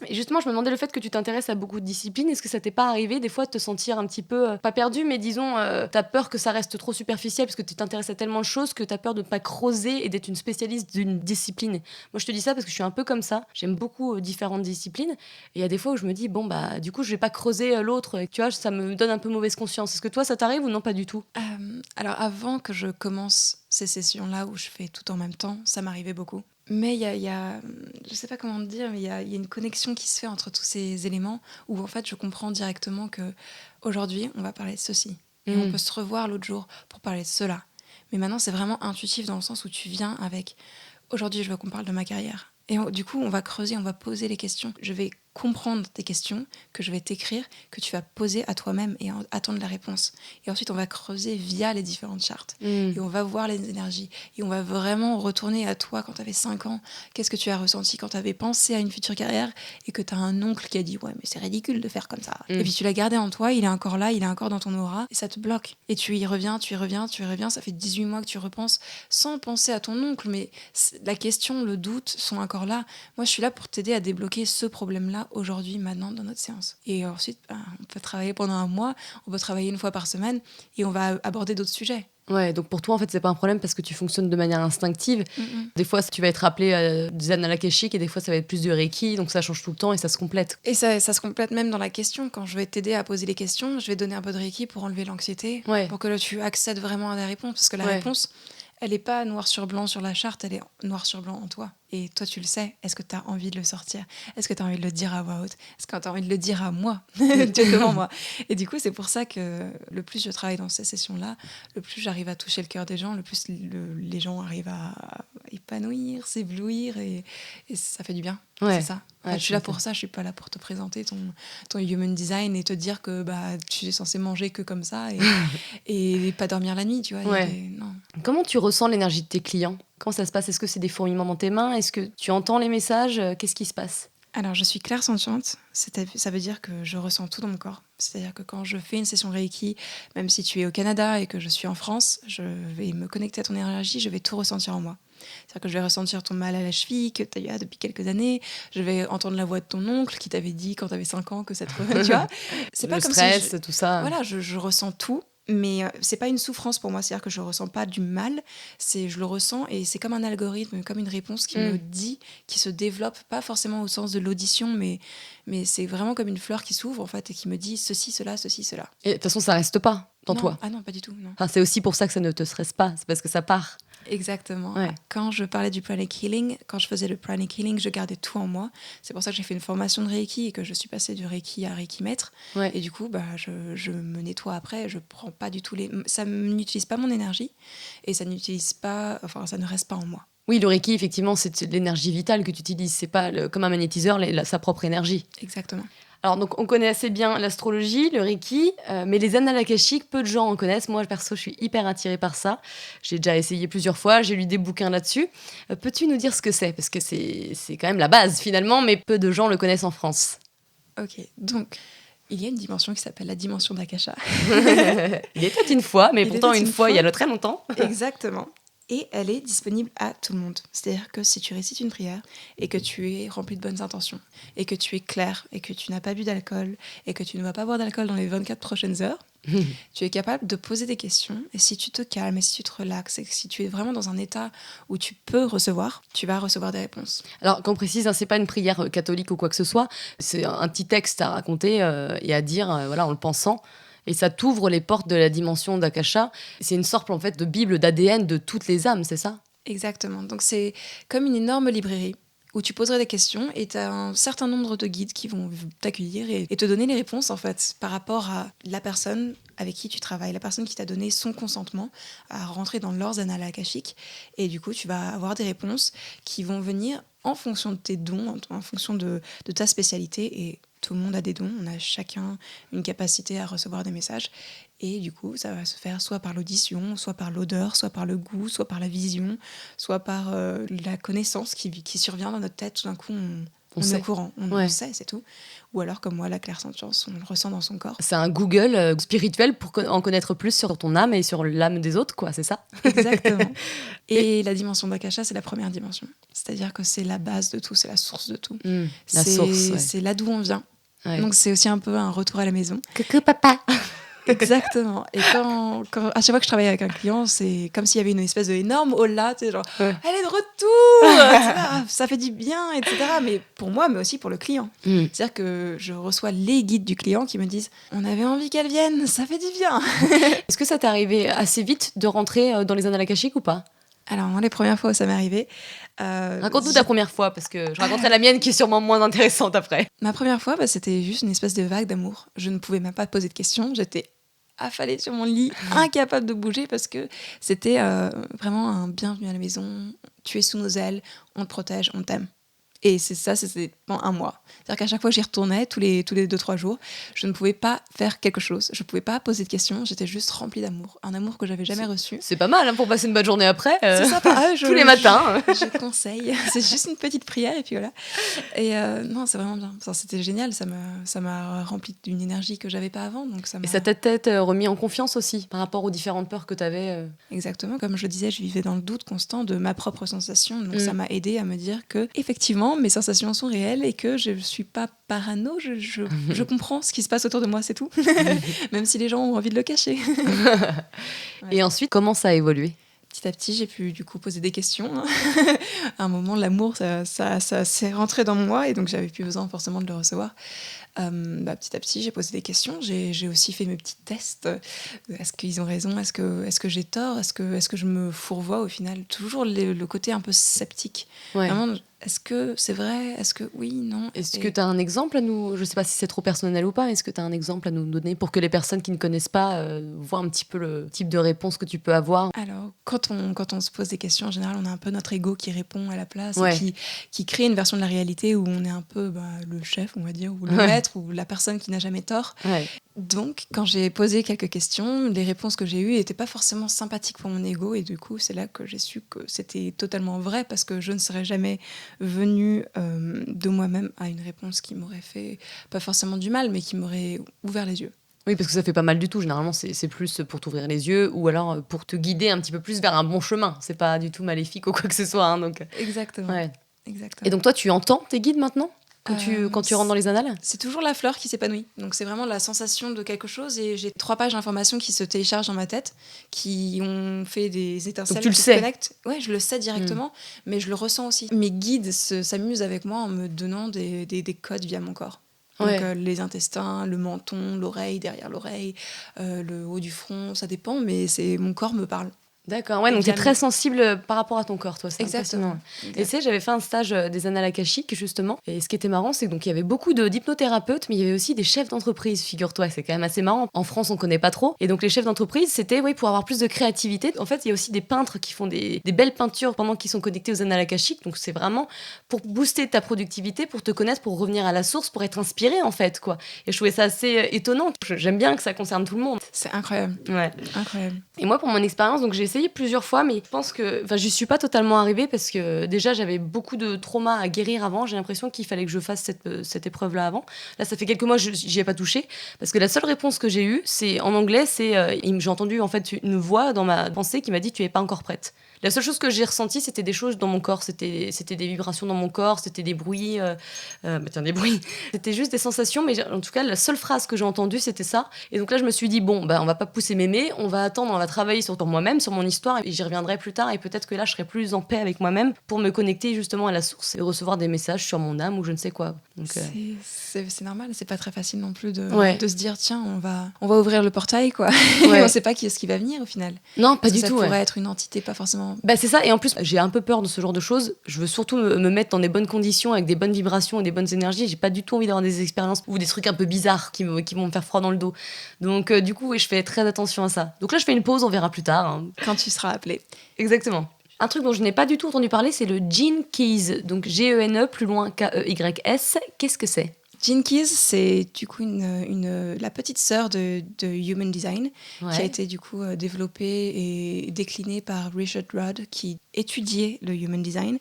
Et justement, je me demandais le fait que tu t'intéresses à beaucoup de disciplines. Est-ce que ça t'est pas arrivé des fois de te sentir un petit peu, pas perdu, mais disons, t'as peur que ça reste trop superficiel parce que tu t'intéresses à tellement de choses que t'as peur de ne pas creuser et d'être une spécialiste d'une discipline. Moi, je te dis ça parce que je suis un peu comme ça. J'aime beaucoup différentes disciplines. Et il y a des fois où je me dis, bon, bah, du coup, je vais pas creuser l'autre. Et tu vois, ça me donne un peu mauvaise conscience. Est-ce que toi, ça t'arrive ou non, pas du tout? Alors, avant que je commence ces sessions-là où je fais tout en même temps, ça m'arrivait beaucoup. Mais il y a, je sais pas comment te dire, mais il y a une connexion qui se fait entre tous ces éléments où en fait je comprends directement que aujourd'hui on va parler de ceci. Et on peut se revoir l'autre jour pour parler de cela. Mais maintenant c'est vraiment intuitif dans le sens où tu viens avec aujourd'hui je veux qu'on parle de ma carrière. Et du coup on va creuser, on va poser les questions. Je vais comprendre tes questions, que je vais t'écrire, que tu vas poser à toi-même et attendre la réponse. Et ensuite, on va creuser via les différentes chartes. Et on va voir les énergies. Et on va vraiment retourner à toi quand tu avais 5 ans. Qu'est-ce que tu as ressenti quand tu avais pensé à une future carrière et que tu as un oncle qui a dit « Ouais, mais c'est ridicule de faire comme ça. » Et puis tu l'as gardé en toi, il est encore là, il est encore dans ton aura. Et ça te bloque. Et tu y reviens. Ça fait 18 mois que tu repenses sans penser à ton oncle. Mais la question, le doute sont encore là. Moi, je suis là pour t'aider à débloquer ce problème-là aujourd'hui, maintenant, dans notre séance. Et ensuite, on peut travailler pendant un mois, on peut travailler une fois par semaine et on va aborder d'autres sujets. Ouais, donc pour toi, en fait, c'est pas un problème parce que tu fonctionnes de manière instinctive. Des fois, tu vas être appelé à des annales akashiques et des fois, ça va être plus du reiki, donc ça change tout le temps et ça se complète. Et ça se complète même dans la question. Quand je vais t'aider à poser les questions, je vais donner un peu de reiki pour enlever l'anxiété, pour que tu accèdes vraiment à la réponse. Parce que la réponse, elle n'est pas noir sur blanc sur la charte, elle est noir sur blanc en toi. Et toi, tu le sais. Est-ce que tu as envie de le sortir? Est-ce que tu as envie de le dire à voix haute? Est-ce que tu as envie de le dire à moi? Dieu devant moi. Et du coup, c'est pour ça que le plus je travaille dans ces sessions-là, le plus j'arrive à toucher le cœur des gens, le plus les gens arrivent à épanouir, s'éblouir et ça fait du bien. C'est ça. Je suis là pour ça, je suis pas là pour te présenter ton human design et te dire que tu es censé manger que comme ça et pas dormir la nuit, tu vois. Non. Comment tu ressens l'énergie de tes clients? Comment ça se passe? Est-ce que c'est des fourmillements dans tes mains? Est-ce que tu entends les messages? Qu'est-ce qui se passe? Alors, je suis clairsentiente, ça veut dire que je ressens tout dans mon corps. C'est-à-dire que quand je fais une session Reiki, même si tu es au Canada et que je suis en France, je vais me connecter à ton énergie, je vais tout ressentir en moi. C'est-à-dire que je vais ressentir ton mal à la cheville que tu as depuis quelques années, je vais entendre la voix de ton oncle qui t'avait dit quand tu avais 5 ans que ça te... Tu vois, c'est pas le comme stress, si tout ça. Voilà, je ressens tout. Mais c'est pas une souffrance pour moi, c'est-à-dire que je ressens pas du mal, je le ressens et c'est comme un algorithme, comme une réponse qui me dit, qui se développe, pas forcément au sens de l'audition, mais c'est vraiment comme une fleur qui s'ouvre en fait et qui me dit ceci, cela, ceci, cela. Et de toute façon, ça reste pas dans toi. Ah non, pas du tout, non. Enfin, c'est aussi pour ça que ça ne te stresse pas, c'est parce que ça part. Exactement. Ouais. Quand je parlais du pranic healing, quand je faisais le pranic healing, je gardais tout en moi. C'est pour ça que j'ai fait une formation de Reiki et que je suis passée du Reiki à Reiki maître. Et du coup, je me nettoie après. Je prends pas du tout ça n'utilise pas mon énergie et ça n'utilise pas, enfin, ça ne reste pas en moi. Oui, le Reiki, effectivement, c'est de l'énergie vitale que tu utilises. C'est pas comme un magnétiseur, sa propre énergie. Exactement. Alors, donc, on connaît assez bien l'astrologie, le Reiki, mais les annales akashiques, peu de gens en connaissent. Moi, perso, je suis hyper attirée par ça. J'ai déjà essayé plusieurs fois, j'ai lu des bouquins là-dessus. Peux-tu nous dire ce que c'est? Parce que c'est quand même la base, finalement, mais peu de gens le connaissent en France. Ok, donc... Il y a une dimension qui s'appelle la dimension d'Akasha. Il était une fois, mais pourtant une fois, il y a très longtemps. Exactement. Et elle est disponible à tout le monde. C'est-à-dire que si tu récites une prière et que tu es rempli de bonnes intentions et que tu es clair et que tu n'as pas bu d'alcool et que tu ne vas pas boire d'alcool dans les 24 prochaines heures, tu es capable de poser des questions et si tu te calmes et si tu te relaxes et si tu es vraiment dans un état où tu peux recevoir, tu vas recevoir des réponses. Alors qu'on précise, c'est pas une prière catholique ou quoi que ce soit, c'est un petit texte à raconter et à dire voilà, en le pensant. Et ça t'ouvre les portes de la dimension d'Akasha. C'est une sorte en fait de bible d'ADN de toutes les âmes, c'est ça? Exactement. Donc c'est comme une énorme librairie où tu poserais des questions et tu as un certain nombre de guides qui vont t'accueillir et te donner les réponses en fait par rapport à la personne avec qui tu travailles, la personne qui t'a donné son consentement à rentrer dans leurs annales akashiques. Et du coup, tu vas avoir des réponses qui vont venir en fonction de tes dons, en fonction de ta spécialité et tout le monde a des dons, on a chacun une capacité à recevoir des messages. Et du coup, ça va se faire soit par l'audition, soit par l'odeur, soit par le goût, soit par la vision, soit par la connaissance qui survient dans notre tête. Tout d'un coup, on est sait. au courant, on Ouais. sait, c'est tout. Ou alors, comme moi, la clairsentience, on le ressent dans son corps. C'est un Google spirituel pour en connaître plus sur ton âme et sur l'âme des autres, quoi, c'est ça? Exactement. Et la dimension d'Akasha, c'est la première dimension. C'est-à-dire que c'est la base de tout, c'est la source de tout. La source, ouais. C'est là d'où on vient. Ouais. Donc c'est aussi un peu un retour à la maison. Coucou papa. Exactement. Et quand à chaque fois que je travaille avec un client, c'est comme s'il y avait une espèce d'énorme hall-là, tu sais, genre, Ouais. elle est de retour, etc. Ça fait du bien, etc. Mais pour moi, mais aussi pour le client. C'est-à-dire que je reçois les guides du client qui me disent, on avait envie qu'elle vienne, ça fait du bien. Est-ce que ça t'est arrivé assez vite de rentrer dans les annales akashiques ou pas? Alors, moi, les premières fois où ça m'est arrivé... Raconte-nous ta première fois, parce que je raconterai la mienne qui est sûrement moins intéressante après. Ma première fois, c'était juste une espèce de vague d'amour. Je ne pouvais même pas poser de questions. J'étais affalée sur mon lit, incapable de bouger parce que c'était vraiment un bienvenue à la maison. Tu es sous nos ailes, on te protège, on t'aime. Et c'était pendant un mois. C'est-à-dire qu'à chaque fois que j'y retournais, tous les 2-3 jours, je ne pouvais pas faire quelque chose. Je ne pouvais pas poser de questions. J'étais juste remplie d'amour. Un amour que j'avais jamais reçu. C'est pas mal pour passer une bonne journée après. C'est ça, pareil, tous les matins. Je conseille. C'est juste une petite prière et puis voilà. Et non, c'est vraiment bien. Enfin, c'était génial. Ça m'a rempli d'une énergie que j'avais pas avant. Donc et ça t'a peut-être remis en confiance aussi par rapport aux différentes peurs que t'avais. Exactement. Comme je le disais, je vivais dans le doute constant de ma propre sensation. Donc ça m'a aidé à me dire que effectivement, mes sensations sont réelles et que je ne suis pas parano. Je comprends ce qui se passe autour de moi, c'est tout. Même si les gens ont envie de le cacher. Ouais. Et ensuite, comment ça a évolué ? Petit à petit, j'ai pu du coup poser des questions. À un moment, l'amour, ça s'est rentré dans moi et donc j'avais plus besoin forcément de le recevoir. Petit à petit, j'ai posé des questions. J'ai aussi fait mes petits tests. Est-ce qu'ils ont raison ? Est-ce que j'ai tort ? Est-ce que je me fourvoie au final ? Toujours le côté un peu sceptique. Ouais. Vraiment, est-ce que c'est vrai ? Est-ce que oui, non ? Est-ce que tu as un exemple à nous ? Je ne sais pas si c'est trop personnel ou pas. Est-ce que tu as un exemple à nous donner pour que les personnes qui ne connaissent pas voient un petit peu le type de réponse que tu peux avoir ? Alors, quand on se pose des questions, en général, on a un peu notre ego qui répond à la place Ouais. et qui crée une version de la réalité où on est un peu le chef, on va dire, ou le maître, ou la personne qui n'a jamais tort. Ouais. Donc, quand j'ai posé quelques questions, les réponses que j'ai eues n'étaient pas forcément sympathiques pour mon ego. Et du coup, c'est là que j'ai su que c'était totalement vrai parce que je ne serais jamais venue de moi-même à une réponse qui m'aurait fait, pas forcément du mal, mais qui m'aurait ouvert les yeux. Oui, parce que ça fait pas mal du tout. Généralement, c'est plus pour t'ouvrir les yeux ou alors pour te guider un petit peu plus vers un bon chemin. C'est pas du tout maléfique ou quoi que ce soit. Hein, donc... Exactement. Ouais. Exactement. Et donc toi, tu entends tes guides maintenant quand tu rentres dans les annales ? C'est toujours la fleur qui s'épanouit. Donc c'est vraiment la sensation de quelque chose. Et j'ai 3 pages d'informations qui se téléchargent dans ma tête, qui ont fait des étincelles. Donc tu le qui sais. se connectent. Ouais, je le sais directement, mais je le ressens aussi. Mes guides s'amusent avec moi en me donnant des codes via mon corps. Donc Ouais. les intestins, le menton, l'oreille, derrière l'oreille, le haut du front, ça dépend, mais mon corps me parle. D'accord, ouais, donc tu es très sensible par rapport à ton corps, toi, c'est Exactement. impressionnant. Et tu sais, j'avais fait un stage des annales akashiques, justement, et ce qui était marrant, c'est qu'il y avait beaucoup d'hypnothérapeutes, mais il y avait aussi des chefs d'entreprise, figure-toi, c'est quand même assez marrant. En France, on connaît pas trop, et donc les chefs d'entreprise, c'était pour avoir plus de créativité. En fait, il y a aussi des peintres qui font des belles peintures pendant qu'ils sont connectés aux annales akashiques, donc c'est vraiment pour booster ta productivité, pour te connaître, pour revenir à la source, pour être inspiré, en fait, quoi. Et je trouvais ça assez étonnant. J'aime bien que ça concerne tout le monde. C'est incroyable. Ouais. Incroyable. Et moi, pour mon expérience, donc j'ai essayé plusieurs fois, mais je pense que j'y suis pas totalement arrivée parce que déjà, j'avais beaucoup de traumas à guérir avant. J'ai l'impression qu'il fallait que je fasse cette épreuve-là avant. Là, ça fait quelques mois que j'y ai pas touché parce que la seule réponse que j'ai eue, c'est en anglais, j'ai entendu en fait une voix dans ma pensée qui m'a dit tu es pas encore prête. La seule chose que j'ai ressentie, c'était des choses dans mon corps, c'était des vibrations dans mon corps, c'était des bruits, des bruits. C'était juste des sensations, mais en tout cas, la seule phrase que j'ai entendue, c'était ça. Et donc là, je me suis dit, bon, on va pas pousser mémé, on va attendre, on va travailler sur moi-même, sur mon histoire, et j'y reviendrai plus tard, et peut-être que là, je serai plus en paix avec moi-même pour me connecter justement à la source et recevoir des messages sur mon âme ou je ne sais quoi. Donc, c'est normal, c'est pas très facile non plus de se dire, tiens, on va ouvrir le portail, quoi. Ouais. On sait pas qui est-ce qui va venir au final. Non, pas du ça tout. Ça pourrait être une entité pas forcément... c'est ça, et en plus, j'ai un peu peur de ce genre de choses. Je veux surtout me mettre dans des bonnes conditions, avec des bonnes vibrations et des bonnes énergies. J'ai pas du tout envie d'avoir des expériences ou des trucs un peu bizarres qui vont me faire froid dans le dos. Donc, du coup, je fais très attention à ça. Donc là, je fais une pause, on verra plus tard. Hein. Quand tu seras appelé. Exactement. Un truc dont je n'ai pas du tout entendu parler, c'est le Gene Keys. Donc Gene, plus loin K-E-Y-S. Qu'est-ce que c'est ? Gene Keys, c'est du coup la petite sœur de Human Design, qui a été du coup développée et déclinée par Richard Rudd, qui étudiait le Human Design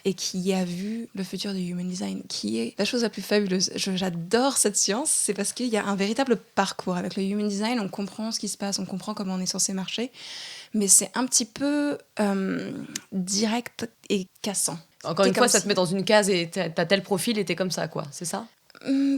et qui a vu le futur du Human Design, qui est la chose la plus fabuleuse. J'adore cette science, c'est parce qu'il y a un véritable parcours. Avec le Human Design, on comprend ce qui se passe, on comprend comment on est censé marcher, mais c'est un petit peu direct et cassant. Encore une fois, ça te met dans une case et t'as tel profil et t'es comme ça, quoi, c'est ça ?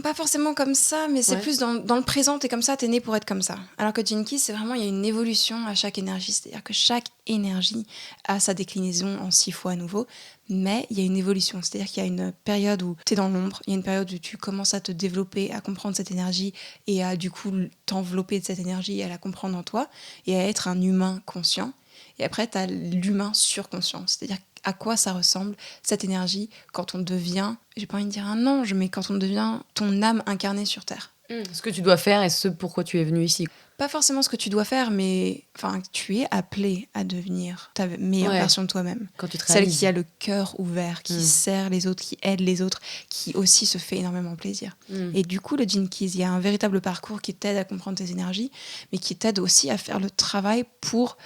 Pas forcément comme ça, mais c'est plus dans le présent, t'es comme ça, t'es né pour être comme ça. Alors que Gene Keys, c'est vraiment, il y a une évolution à chaque énergie, c'est-à-dire que chaque énergie a sa déclinaison en 6 fois à nouveau, mais il y a une évolution, c'est-à-dire qu'il y a une période où t'es dans l'ombre, il y a une période où tu commences à te développer, à comprendre cette énergie et à du coup t'envelopper de cette énergie, à la comprendre en toi et à être un humain conscient. Et après, t'as l'humain surconscient, c'est-à-dire à quoi ça ressemble, cette énergie, quand on devient, j'ai pas envie de dire un ange, mais quand on devient ton âme incarnée sur Terre. Ce que tu dois faire et ce pourquoi tu es venu ici. Pas forcément ce que tu dois faire, mais tu es appelé à devenir ta meilleure version de toi-même. Quand tu te Celle qui a le cœur ouvert, qui sert les autres, qui aide les autres, qui aussi se fait énormément plaisir. Et du coup, le Gene Keys, il y a un véritable parcours qui t'aide à comprendre tes énergies, mais qui t'aide aussi à faire le travail pour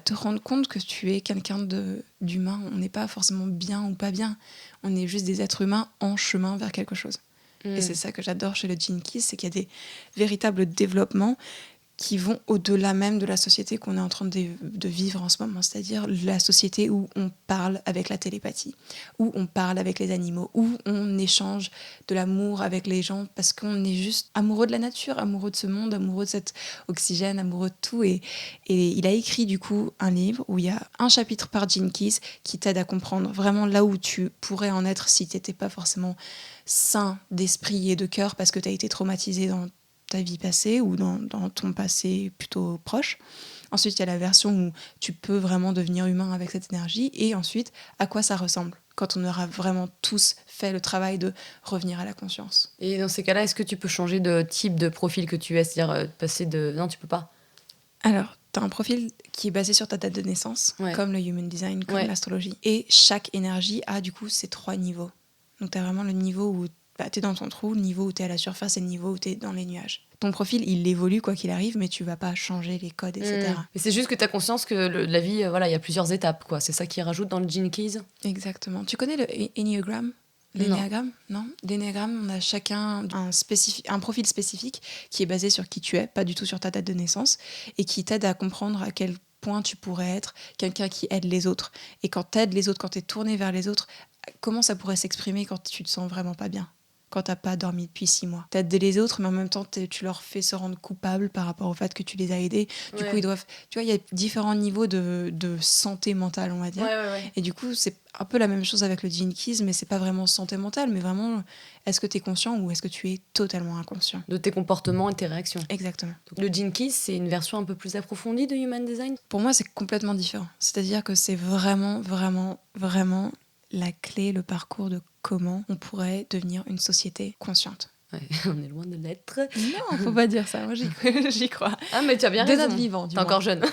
te rendre compte que tu es quelqu'un d'humain. On n'est pas forcément bien ou pas bien. On est juste des êtres humains en chemin vers quelque chose. Et c'est ça que j'adore chez le Gene Keys, c'est qu'il y a des véritables développements qui vont au-delà même de la société qu'on est en train de vivre en ce moment, c'est-à-dire la société où on parle avec la télépathie, où on parle avec les animaux, où on échange de l'amour avec les gens parce qu'on est juste amoureux de la nature, amoureux de ce monde, amoureux de cet oxygène, amoureux de tout. Et il a écrit du coup un livre où il y a un chapitre par Gene Keys qui t'aide à comprendre vraiment là où tu pourrais en être si tu n'étais pas forcément sain d'esprit et de cœur parce que tu as été traumatisé dans ta vie passée ou dans ton passé plutôt proche. Ensuite, il y a la version où tu peux vraiment devenir humain avec cette énergie. Et ensuite, à quoi ça ressemble quand on aura vraiment tous fait le travail de revenir à la conscience. Et dans ces cas-là, est-ce que tu peux changer de type de profil que tu es ? C'est-à-dire passer de... Non, tu peux pas. Alors, tu as un profil qui est basé sur ta date de naissance, comme le Human Design, comme l'astrologie. Et chaque énergie a du coup ces 3 niveaux. Donc, tu as vraiment le niveau où tu es dans ton trou, le niveau où tu es à la surface et le niveau où tu es dans les nuages. Ton profil, il évolue quoi qu'il arrive, mais tu vas pas changer les codes, etc. Mais c'est juste que tu as conscience que la vie, il y a plusieurs étapes, quoi. C'est ça qui rajoute dans le Gene Keys. Exactement. Tu connais le Enneagram ? L'énéagramme ? Non. L'énéagramme, on a chacun un profil spécifique qui est basé sur qui tu es, pas du tout sur ta date de naissance, et qui t'aide à comprendre à quel point tu pourrais être quelqu'un qui aide les autres. Et quand tu aides les autres, quand tu es tourné vers les autres, comment ça pourrait s'exprimer quand tu te sens vraiment pas bien ? Quand t'as pas dormi depuis 6 mois. T'aides les autres, mais en même temps, tu leur fais se rendre coupables par rapport au fait que tu les as aidés. Du coup, ils doivent... Tu vois, il y a différents niveaux de santé mentale, on va dire. Et du coup, c'est un peu la même chose avec le Gene Keys, mais c'est pas vraiment santé mentale, mais vraiment, est-ce que tu es conscient ou est-ce que tu es totalement inconscient ? De tes comportements et tes réactions. Exactement. Donc, le Gene Keys, c'est une version un peu plus approfondie de Human Design ? Pour moi, c'est complètement différent. C'est-à-dire que c'est vraiment, vraiment, vraiment la clé, le parcours de comment on pourrait devenir une société consciente. Ouais, on est loin de l'être. Non, faut pas dire ça. Moi, j'y crois. Ah, mais tu as bien raison. De notre vivant, du T'es moins. encore jeune.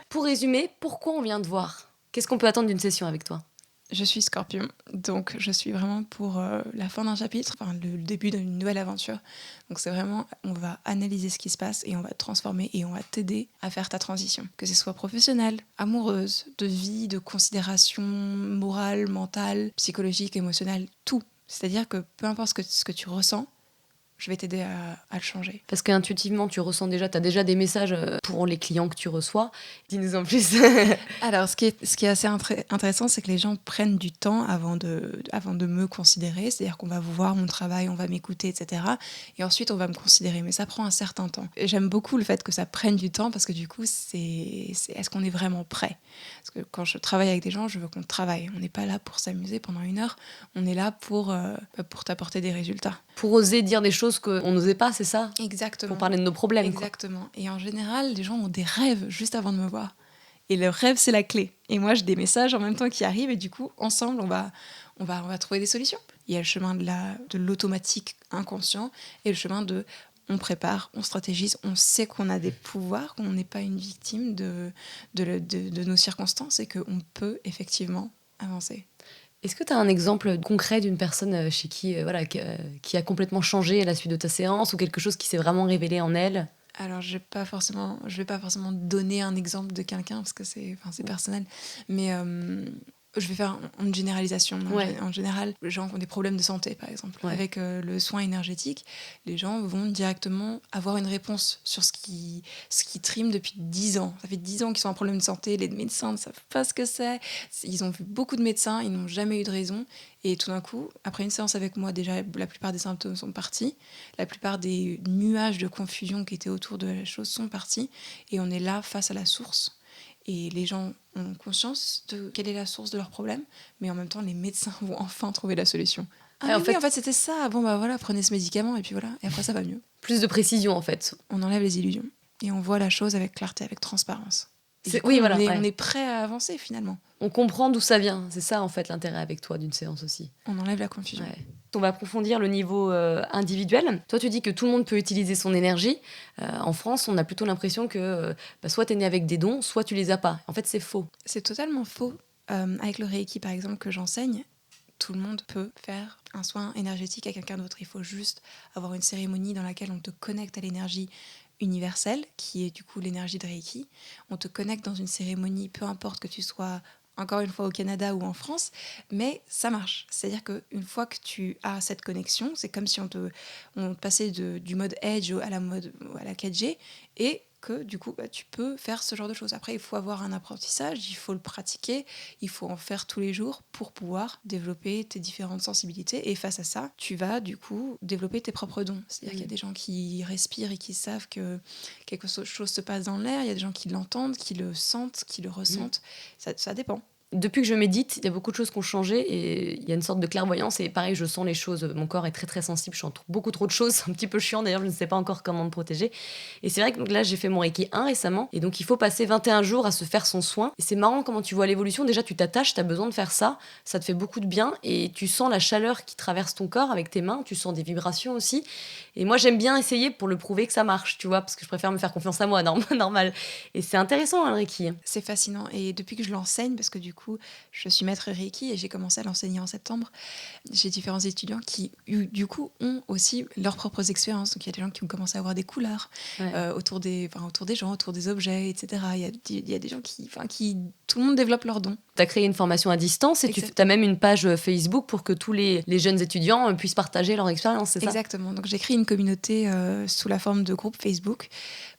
Pour résumer, pourquoi on vient te voir ? Qu'est-ce qu'on peut attendre d'une session avec toi ? Je suis Scorpion, donc je suis vraiment pour la fin d'un chapitre, enfin le début d'une nouvelle aventure. Donc c'est vraiment, on va analyser ce qui se passe et on va te transformer et on va t'aider à faire ta transition. Que ce soit professionnelle, amoureuse, de vie, de considération morale, mentale, psychologique, émotionnelle, tout. C'est-à-dire que peu importe ce que tu ressens, je vais t'aider à le changer. Parce qu'intuitivement, tu ressens déjà, tu as déjà des messages pour les clients que tu reçois. Dis-nous en plus. Alors, ce qui est assez intéressant, c'est que les gens prennent du temps avant de me considérer. C'est-à-dire qu'on va voir mon travail, on va m'écouter, etc. Et ensuite, on va me considérer. Mais ça prend un certain temps. Et j'aime beaucoup le fait que ça prenne du temps parce que du coup, est-ce qu'on est vraiment prêt ? Parce que quand je travaille avec des gens, je veux qu'on travaille. On n'est pas là pour s'amuser pendant 1 heure. On est là pour t'apporter des résultats. Pour oser dire des choses qu'on n'osait pas, c'est ça ? Exactement. Pour parler de nos problèmes. Exactement. Quoi. Et en général, les gens ont des rêves juste avant de me voir. Et le rêve, c'est la clé. Et moi, j'ai des messages en même temps qui arrivent. Et du coup, ensemble, on va trouver des solutions. Il y a le chemin de l'automatique inconscient et le chemin de on prépare, on stratégise, on sait qu'on a des pouvoirs, qu'on n'est pas une victime de nos circonstances et qu'on peut effectivement avancer. Est-ce que tu as un exemple concret d'une personne chez qui, qui a complètement changé à la suite de ta séance ou quelque chose qui s'est vraiment révélé en elle? Alors, je vais pas forcément donner un exemple de quelqu'un parce que c'est personnel, mais je vais faire une généralisation. Ouais. En général, les gens qui ont des problèmes de santé, par exemple, Ouais. avec le soin énergétique, les gens vont directement avoir une réponse sur ce qui trime depuis 10 ans. Ça fait 10 ans qu'ils ont un problème de santé, les médecins ne savent pas ce que c'est. Ils ont vu beaucoup de médecins, ils n'ont jamais eu de raison. Et tout d'un coup, après une séance avec moi, déjà, la plupart des symptômes sont partis. La plupart des nuages de confusion qui étaient autour de la chose sont partis. Et on est là, face à la source. Et les gens ont conscience de quelle est la source de leur problème. Mais en même temps, les médecins vont enfin trouver la solution. Ah en fait, c'était ça. Bon, bah voilà, prenez ce médicament et puis voilà. Et après, ça va mieux. plus de précision, en fait. On enlève les illusions. Et on voit la chose avec clarté, avec transparence. Et du coup, Oui, voilà, on est prêt à avancer, finalement. On comprend d'où ça vient. C'est ça, en fait, l'intérêt avec toi d'une séance aussi. On enlève la confusion. Ouais. On va approfondir le niveau individuel. Toi, tu dis que tout le monde peut utiliser son énergie. En France, on a plutôt l'impression que soit tu es né avec des dons, soit tu les as pas. En fait, c'est faux. C'est totalement faux. Avec le Reiki, par exemple, que j'enseigne, tout le monde peut faire un soin énergétique à quelqu'un d'autre. Il faut juste avoir une cérémonie dans laquelle on te connecte à l'énergie universelle, qui est du coup l'énergie de Reiki. On te connecte dans une cérémonie, peu importe que tu sois encore une fois au Canada ou en France, mais ça marche. C'est-à-dire qu'une fois que tu as cette connexion, c'est comme si on te passait du mode Edge à la 4G, et que du coup tu peux faire ce genre de choses. Après, il faut avoir un apprentissage, il faut le pratiquer, il faut en faire tous les jours pour pouvoir développer tes différentes sensibilités, et face à ça, tu vas du coup développer tes propres dons. C'est-à-dire qu'il y a des gens qui respirent et qui savent que quelque chose se passe dans l'air, il y a des gens qui l'entendent, qui le sentent, qui le ressentent, ça dépend. Depuis que je médite, il y a beaucoup de choses qui ont changé et il y a une sorte de clairvoyance. Et pareil, je sens les choses. Mon corps est très très sensible. Je sens beaucoup trop de choses. C'est un petit peu chiant d'ailleurs. Je ne sais pas encore comment me protéger. Et c'est vrai que donc là, j'ai fait mon Reiki 1 récemment. Et donc, il faut passer 21 jours à se faire son soin. Et c'est marrant comment tu vois l'évolution. Déjà, tu t'attaches, tu as besoin de faire ça. Ça te fait beaucoup de bien. Et tu sens la chaleur qui traverse ton corps avec tes mains. Tu sens des vibrations aussi. Et moi, j'aime bien essayer pour le prouver que ça marche, tu vois, parce que je préfère me faire confiance à moi, normal. Et c'est intéressant, hein, le Reiki. C'est fascinant. Et depuis que je l'enseigne, parce que du coup, je suis maître Reiki et j'ai commencé à l'enseigner en septembre, j'ai différents étudiants qui, du coup, ont aussi leurs propres expériences. Donc, il y a des gens qui ont commencé à avoir des couleurs autour des gens, autour des objets, etc. Il y a des gens qui... Tout le monde développe leurs dons. Tu as créé une formation à distance et tu as même une page Facebook pour que tous les jeunes étudiants puissent partager leur expérience, c'est ça? Exactement. Donc, j'ai créé une communauté sous la forme de groupe Facebook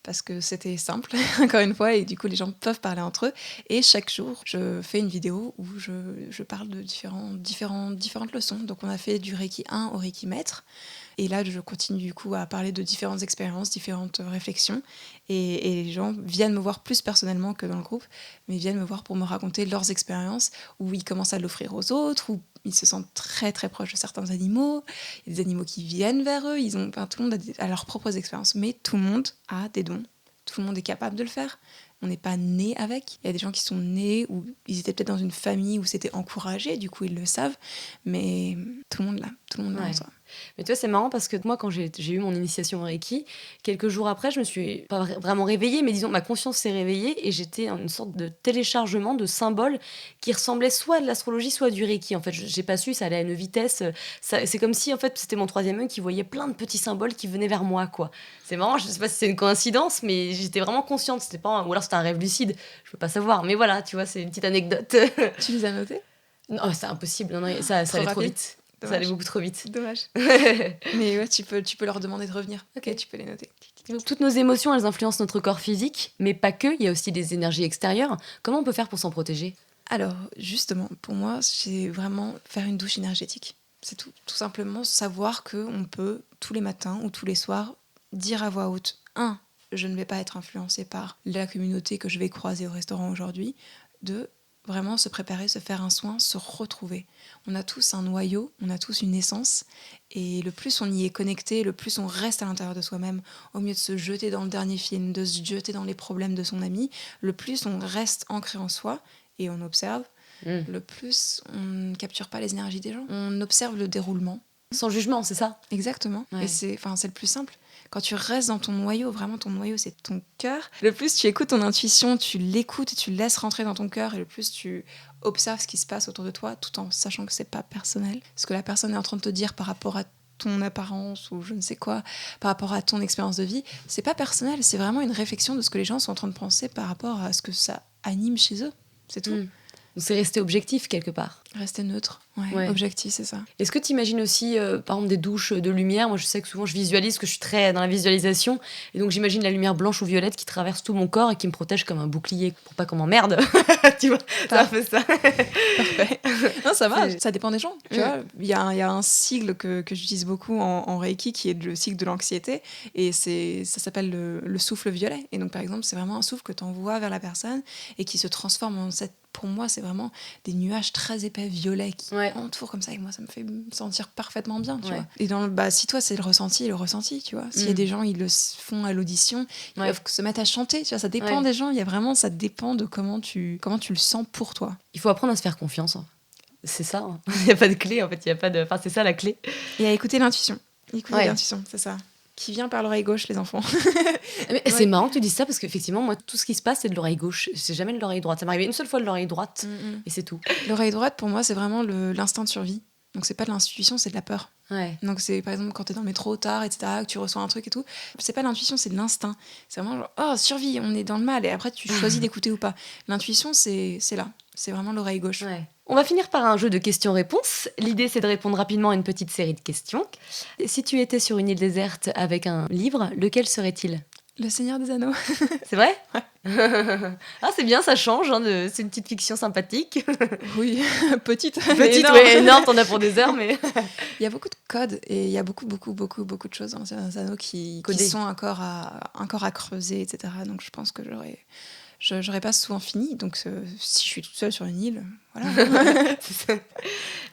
parce que c'était simple, encore une fois, et du coup, les gens peuvent parler entre eux. Et chaque jour, je fais une vidéo où je parle de différentes leçons. Donc, on a fait du Reiki 1 au Reiki maître. Et là, je continue du coup à parler de différentes expériences, différentes réflexions. Et les gens viennent me voir plus personnellement que dans le groupe, mais viennent me voir pour me raconter leurs expériences, où ils commencent à l'offrir aux autres, où ils se sentent très très proches de certains animaux. Il y a des animaux qui viennent vers eux. Tout le monde a leurs propres expériences, mais tout le monde a des dons. Tout le monde est capable de le faire. On n'est pas né avec. Il y a des gens qui sont nés ou ils étaient peut-être dans une famille où c'était encouragé, du coup ils le savent, mais tout le monde l'a en soi. Mais tu vois, c'est marrant parce que moi, quand j'ai eu mon initiation au Reiki, quelques jours après, je me suis pas vraiment réveillée, mais disons, ma conscience s'est réveillée et j'étais en une sorte de téléchargement de symboles qui ressemblaient soit à de l'astrologie, soit du Reiki. En fait, j'ai pas su, ça allait à une vitesse. C'est comme si, en fait, c'était mon troisième œil qui voyait plein de petits symboles qui venaient vers moi, quoi. C'est marrant, je sais pas si c'est une coïncidence, mais j'étais vraiment consciente. C'était pas ou alors c'était un rêve lucide, je peux pas savoir. Mais voilà, tu vois, c'est une petite anecdote. Tu les as notés? Non, c'est impossible. Non, ça allait trop vite. Dommage. Ça allait beaucoup trop vite. Dommage. Mais ouais, tu peux leur demander de revenir. Ok. Tu peux les noter. Toutes nos émotions, elles influencent notre corps physique, mais pas que, il y a aussi des énergies extérieures. Comment on peut faire pour s'en protéger? Alors, justement, pour moi, c'est vraiment faire une douche énergétique. C'est tout simplement savoir qu'on peut, tous les matins ou tous les soirs, dire à voix haute, 1, je ne vais pas être influencée par la communauté que je vais croiser au restaurant aujourd'hui. 2, vraiment se préparer, se faire un soin, se retrouver. On a tous un noyau, on a tous une essence, et le plus on y est connecté, le plus on reste à l'intérieur de soi-même, au mieux de se jeter dans le dernier film, de se jeter dans les problèmes de son ami, le plus on reste ancré en soi, et on observe, le plus on ne capture pas les énergies des gens. On observe le déroulement. Sans jugement, c'est ça? Exactement. Ouais. Et c'est le plus simple. quand tu restes dans ton noyau, vraiment ton noyau c'est ton cœur, le plus tu écoutes ton intuition, tu l'écoutes et tu le laisses rentrer dans ton cœur, et le plus tu observes ce qui se passe autour de toi, tout en sachant que c'est pas personnel. Ce que la personne est en train de te dire par rapport à ton apparence ou je ne sais quoi, par rapport à ton expérience de vie, c'est pas personnel, c'est vraiment une réflexion de ce que les gens sont en train de penser par rapport à ce que ça anime chez eux. C'est tout. Donc c'est rester objectif quelque part. Rester neutre, ouais. Objectif, c'est ça. Est-ce que tu imagines aussi, par exemple, des douches de lumière? Moi, je sais que souvent, je visualise, que je suis très dans la visualisation. Et donc, j'imagine la lumière blanche ou violette qui traverse tout mon corps et qui me protège comme un bouclier pour pas qu'on m'emmerde. Tu vois, ça fait ça. Parfait. Non, ça va, ça dépend des gens. Tu vois, il y a un sigle que j'utilise beaucoup en Reiki qui est le sigle de l'anxiété. Et ça s'appelle le souffle violet. Et donc, par exemple, c'est vraiment un souffle que tu envoies vers la personne et qui se transforme en cette. Pour moi, c'est vraiment des nuages très épais violets qui entourent comme ça. Et moi, ça me fait me sentir parfaitement bien, tu vois. Et si toi, c'est le ressenti, tu vois. S'il y a des gens, ils le font à l'audition, ils peuvent se mettre à chanter, tu vois. Ça dépend des gens. Il y a vraiment, ça dépend de comment tu le sens pour toi. Il faut apprendre à se faire confiance. C'est ça. Hein. Il n'y a pas de clé, en fait. Enfin, c'est ça, la clé. Et à écouter l'intuition. L'intuition, c'est ça. Qui vient par l'oreille gauche, les enfants. Mais c'est marrant que tu dises ça parce qu'effectivement, moi, tout ce qui se passe, c'est de l'oreille gauche. C'est jamais de l'oreille droite. Ça m'est arrivé une seule fois de l'oreille droite et c'est tout. L'oreille droite, pour moi, c'est vraiment l'instinct de survie. Donc, c'est pas de l'intuition, c'est de la peur. Ouais. Donc, c'est par exemple quand t'es dans le métro tard, etc., que tu reçois un truc et tout. C'est pas l'intuition, c'est de l'instinct. C'est vraiment genre, oh, survie, on est dans le mal. Et après, tu choisis d'écouter ou pas. L'intuition, c'est là. C'est vraiment l'oreille gauche. Ouais. On va finir par un jeu de questions-réponses. L'idée, c'est de répondre rapidement à une petite série de questions. Si tu étais sur une île déserte avec un livre, lequel serait-il ? Le Seigneur des Anneaux. C'est vrai ? Ah, c'est bien, ça change. Hein, c'est une petite fiction sympathique. Oui, petite. Petite, ouais, énorme, t'en as pour des heures, mais... Il y a beaucoup de codes et il y a beaucoup de choses dans le Seigneur des Anneaux qui sont encore à creuser, etc. Donc je pense que j'aurais pas souvent fini. Donc si je suis toute seule sur une île, voilà.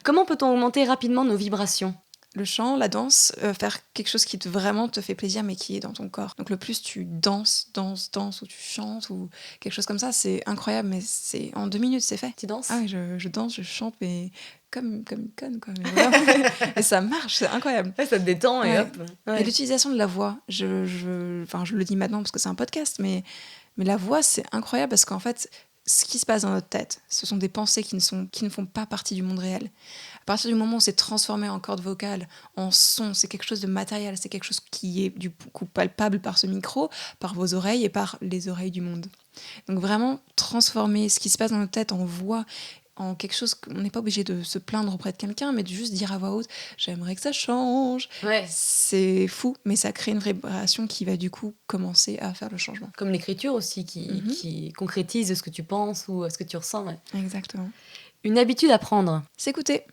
Comment peut-on augmenter rapidement nos vibrations ? Le chant, la danse, faire quelque chose qui vraiment te fait plaisir mais qui est dans ton corps. Donc le plus tu danses ou tu chantes ou quelque chose comme ça, c'est incroyable, mais c'est en 2 minutes c'est fait. Tu danses ? Ah oui, je danse, je chante, mais comme une conne quoi. Mais voilà. Et ça marche, c'est incroyable. Ouais, ça te détend et hop. Ouais. Et l'utilisation de la voix, je le dis maintenant parce que c'est un podcast, mais la voix c'est incroyable parce qu'en fait ce qui se passe dans notre tête, ce sont des pensées qui ne font pas partie du monde réel. À partir du moment où c'est transformé en cordes vocales, en son, c'est quelque chose de matériel, c'est quelque chose qui est du coup palpable par ce micro, par vos oreilles et par les oreilles du monde. Donc vraiment transformer ce qui se passe dans notre tête en voix, en quelque chose qu'on n'est pas obligé de se plaindre auprès de quelqu'un, mais de juste dire à voix haute « j'aimerais que ça change ». C'est fou, mais ça crée une vibration qui va du coup commencer à faire le changement. Comme l'écriture aussi, qui concrétise ce que tu penses ou ce que tu ressens. Ouais. Exactement. Une habitude à prendre. S'écouter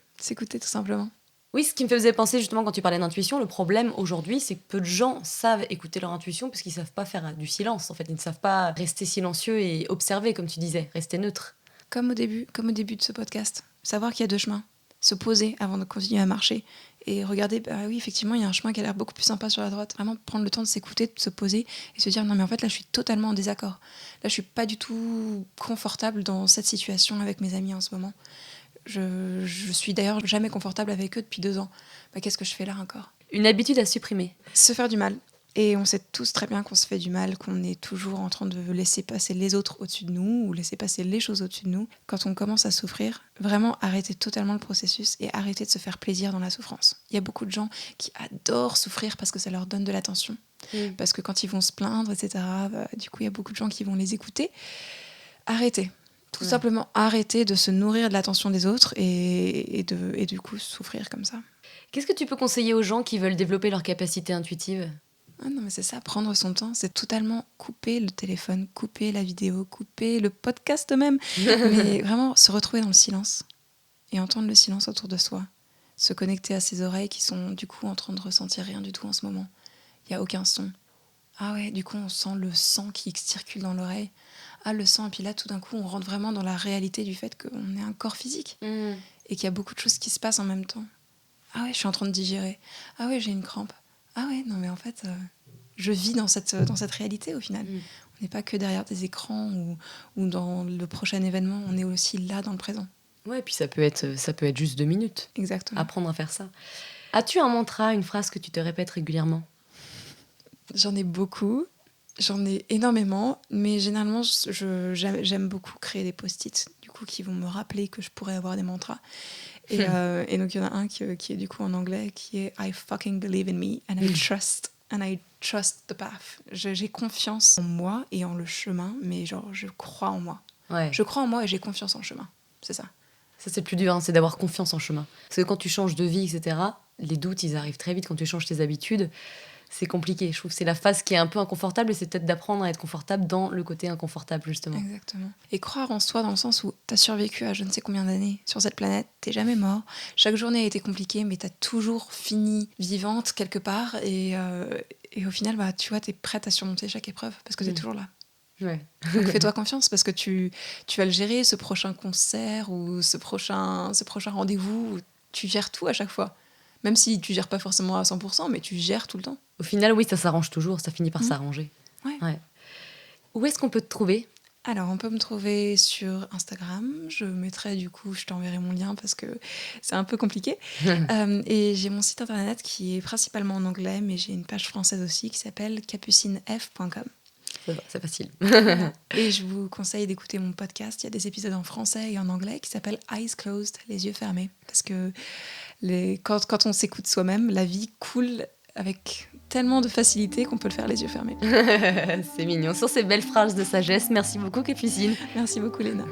tout simplement. Oui, ce qui me faisait penser justement quand tu parlais d'intuition, le problème aujourd'hui, c'est que peu de gens savent écouter leur intuition parce qu'ils ne savent pas faire du silence. En fait, ils ne savent pas rester silencieux et observer, comme tu disais, rester neutre. Comme au début de ce podcast, savoir qu'il y a 2 chemins, se poser avant de continuer à marcher et regarder, oui, effectivement, il y a un chemin qui a l'air beaucoup plus sympa sur la droite. Vraiment prendre le temps de s'écouter, de se poser et se dire, non mais en fait là je suis totalement en désaccord. Là je suis pas du tout confortable dans cette situation avec mes amis en ce moment. Je suis d'ailleurs jamais confortable avec eux depuis 2 ans. Qu'est-ce que je fais là encore ? Une habitude à supprimer. Se faire du mal. Et on sait tous très bien qu'on se fait du mal, qu'on est toujours en train de laisser passer les autres au-dessus de nous ou laisser passer les choses au-dessus de nous. Quand on commence à souffrir, vraiment arrêter totalement le processus et arrêter de se faire plaisir dans la souffrance. Il y a beaucoup de gens qui adorent souffrir parce que ça leur donne de l'attention. Parce que quand ils vont se plaindre, etc., du coup, il y a beaucoup de gens qui vont les écouter. Arrêtez. Tout simplement arrêter de se nourrir de l'attention des autres et du coup souffrir comme ça. Qu'est-ce que tu peux conseiller aux gens qui veulent développer leur capacité intuitive ? Ah non mais c'est ça, prendre son temps, c'est totalement couper le téléphone, couper la vidéo, couper le podcast même, mais vraiment se retrouver dans le silence et entendre le silence autour de soi, se connecter à ses oreilles qui sont du coup en train de ressentir rien du tout en ce moment. Il n'y a aucun son. Ah ouais, du coup on sent le sang qui circule dans l'oreille. Ah le sang, et puis là tout d'un coup on rentre vraiment dans la réalité du fait qu'on est un corps physique et qu'il y a beaucoup de choses qui se passent en même temps. Ah ouais, je suis en train de digérer. Ah ouais, j'ai une crampe. Ah ouais, non mais en fait, je vis dans cette réalité au final. On n'est pas que derrière des écrans ou dans le prochain événement, on est aussi là dans le présent. Ouais, puis ça peut être juste 2 minutes. Exactement. Apprendre à faire ça. As-tu un mantra, une phrase que tu te répètes régulièrement ? J'en ai beaucoup. J'en ai énormément, mais généralement, j'aime beaucoup créer des post-it, du coup, qui vont me rappeler que je pourrais avoir des mantras. Et donc, il y en a un qui est du coup en anglais, qui est I fucking believe in me and I trust the path. J'ai confiance en moi et en le chemin, mais genre, je crois en moi. Ouais. Je crois en moi et j'ai confiance en le chemin. C'est ça. Ça, c'est le plus dur, hein, c'est d'avoir confiance en chemin. Parce que quand tu changes de vie, etc., les doutes, ils arrivent très vite. Quand tu changes tes habitudes, c'est compliqué. Je trouve que c'est la phase qui est un peu inconfortable et c'est peut-être d'apprendre à être confortable dans le côté inconfortable, justement. Exactement. Et croire en soi dans le sens où t'as survécu à je ne sais combien d'années sur cette planète, t'es jamais mort. Chaque journée a été compliquée, mais t'as toujours fini vivante quelque part. Et au final, bah, tu vois, t'es prête à surmonter chaque épreuve parce que t'es toujours là. Ouais. Donc fais-toi confiance parce que tu vas le gérer, ce prochain concert ou ce prochain rendez-vous. Tu gères tout à chaque fois. Même si tu gères pas forcément à 100%, mais tu gères tout le temps. Au final, oui, ça s'arrange toujours, ça finit par s'arranger. Ouais. Où est-ce qu'on peut te trouver ? Alors, on peut me trouver sur Instagram. Je mettrai du coup, je t'enverrai mon lien parce que c'est un peu compliqué. Et j'ai mon site internet qui est principalement en anglais, mais j'ai une page française aussi qui s'appelle capucinef.com. C'est facile. Voilà. Et je vous conseille d'écouter mon podcast. Il y a des épisodes en français et en anglais qui s'appellent Eyes Closed, les yeux fermés. Parce que quand on s'écoute soi-même, la vie coule avec tellement de facilité qu'on peut le faire les yeux fermés. C'est mignon. Sur ces belles phrases de sagesse, merci beaucoup, Capucine. Merci beaucoup, Léna.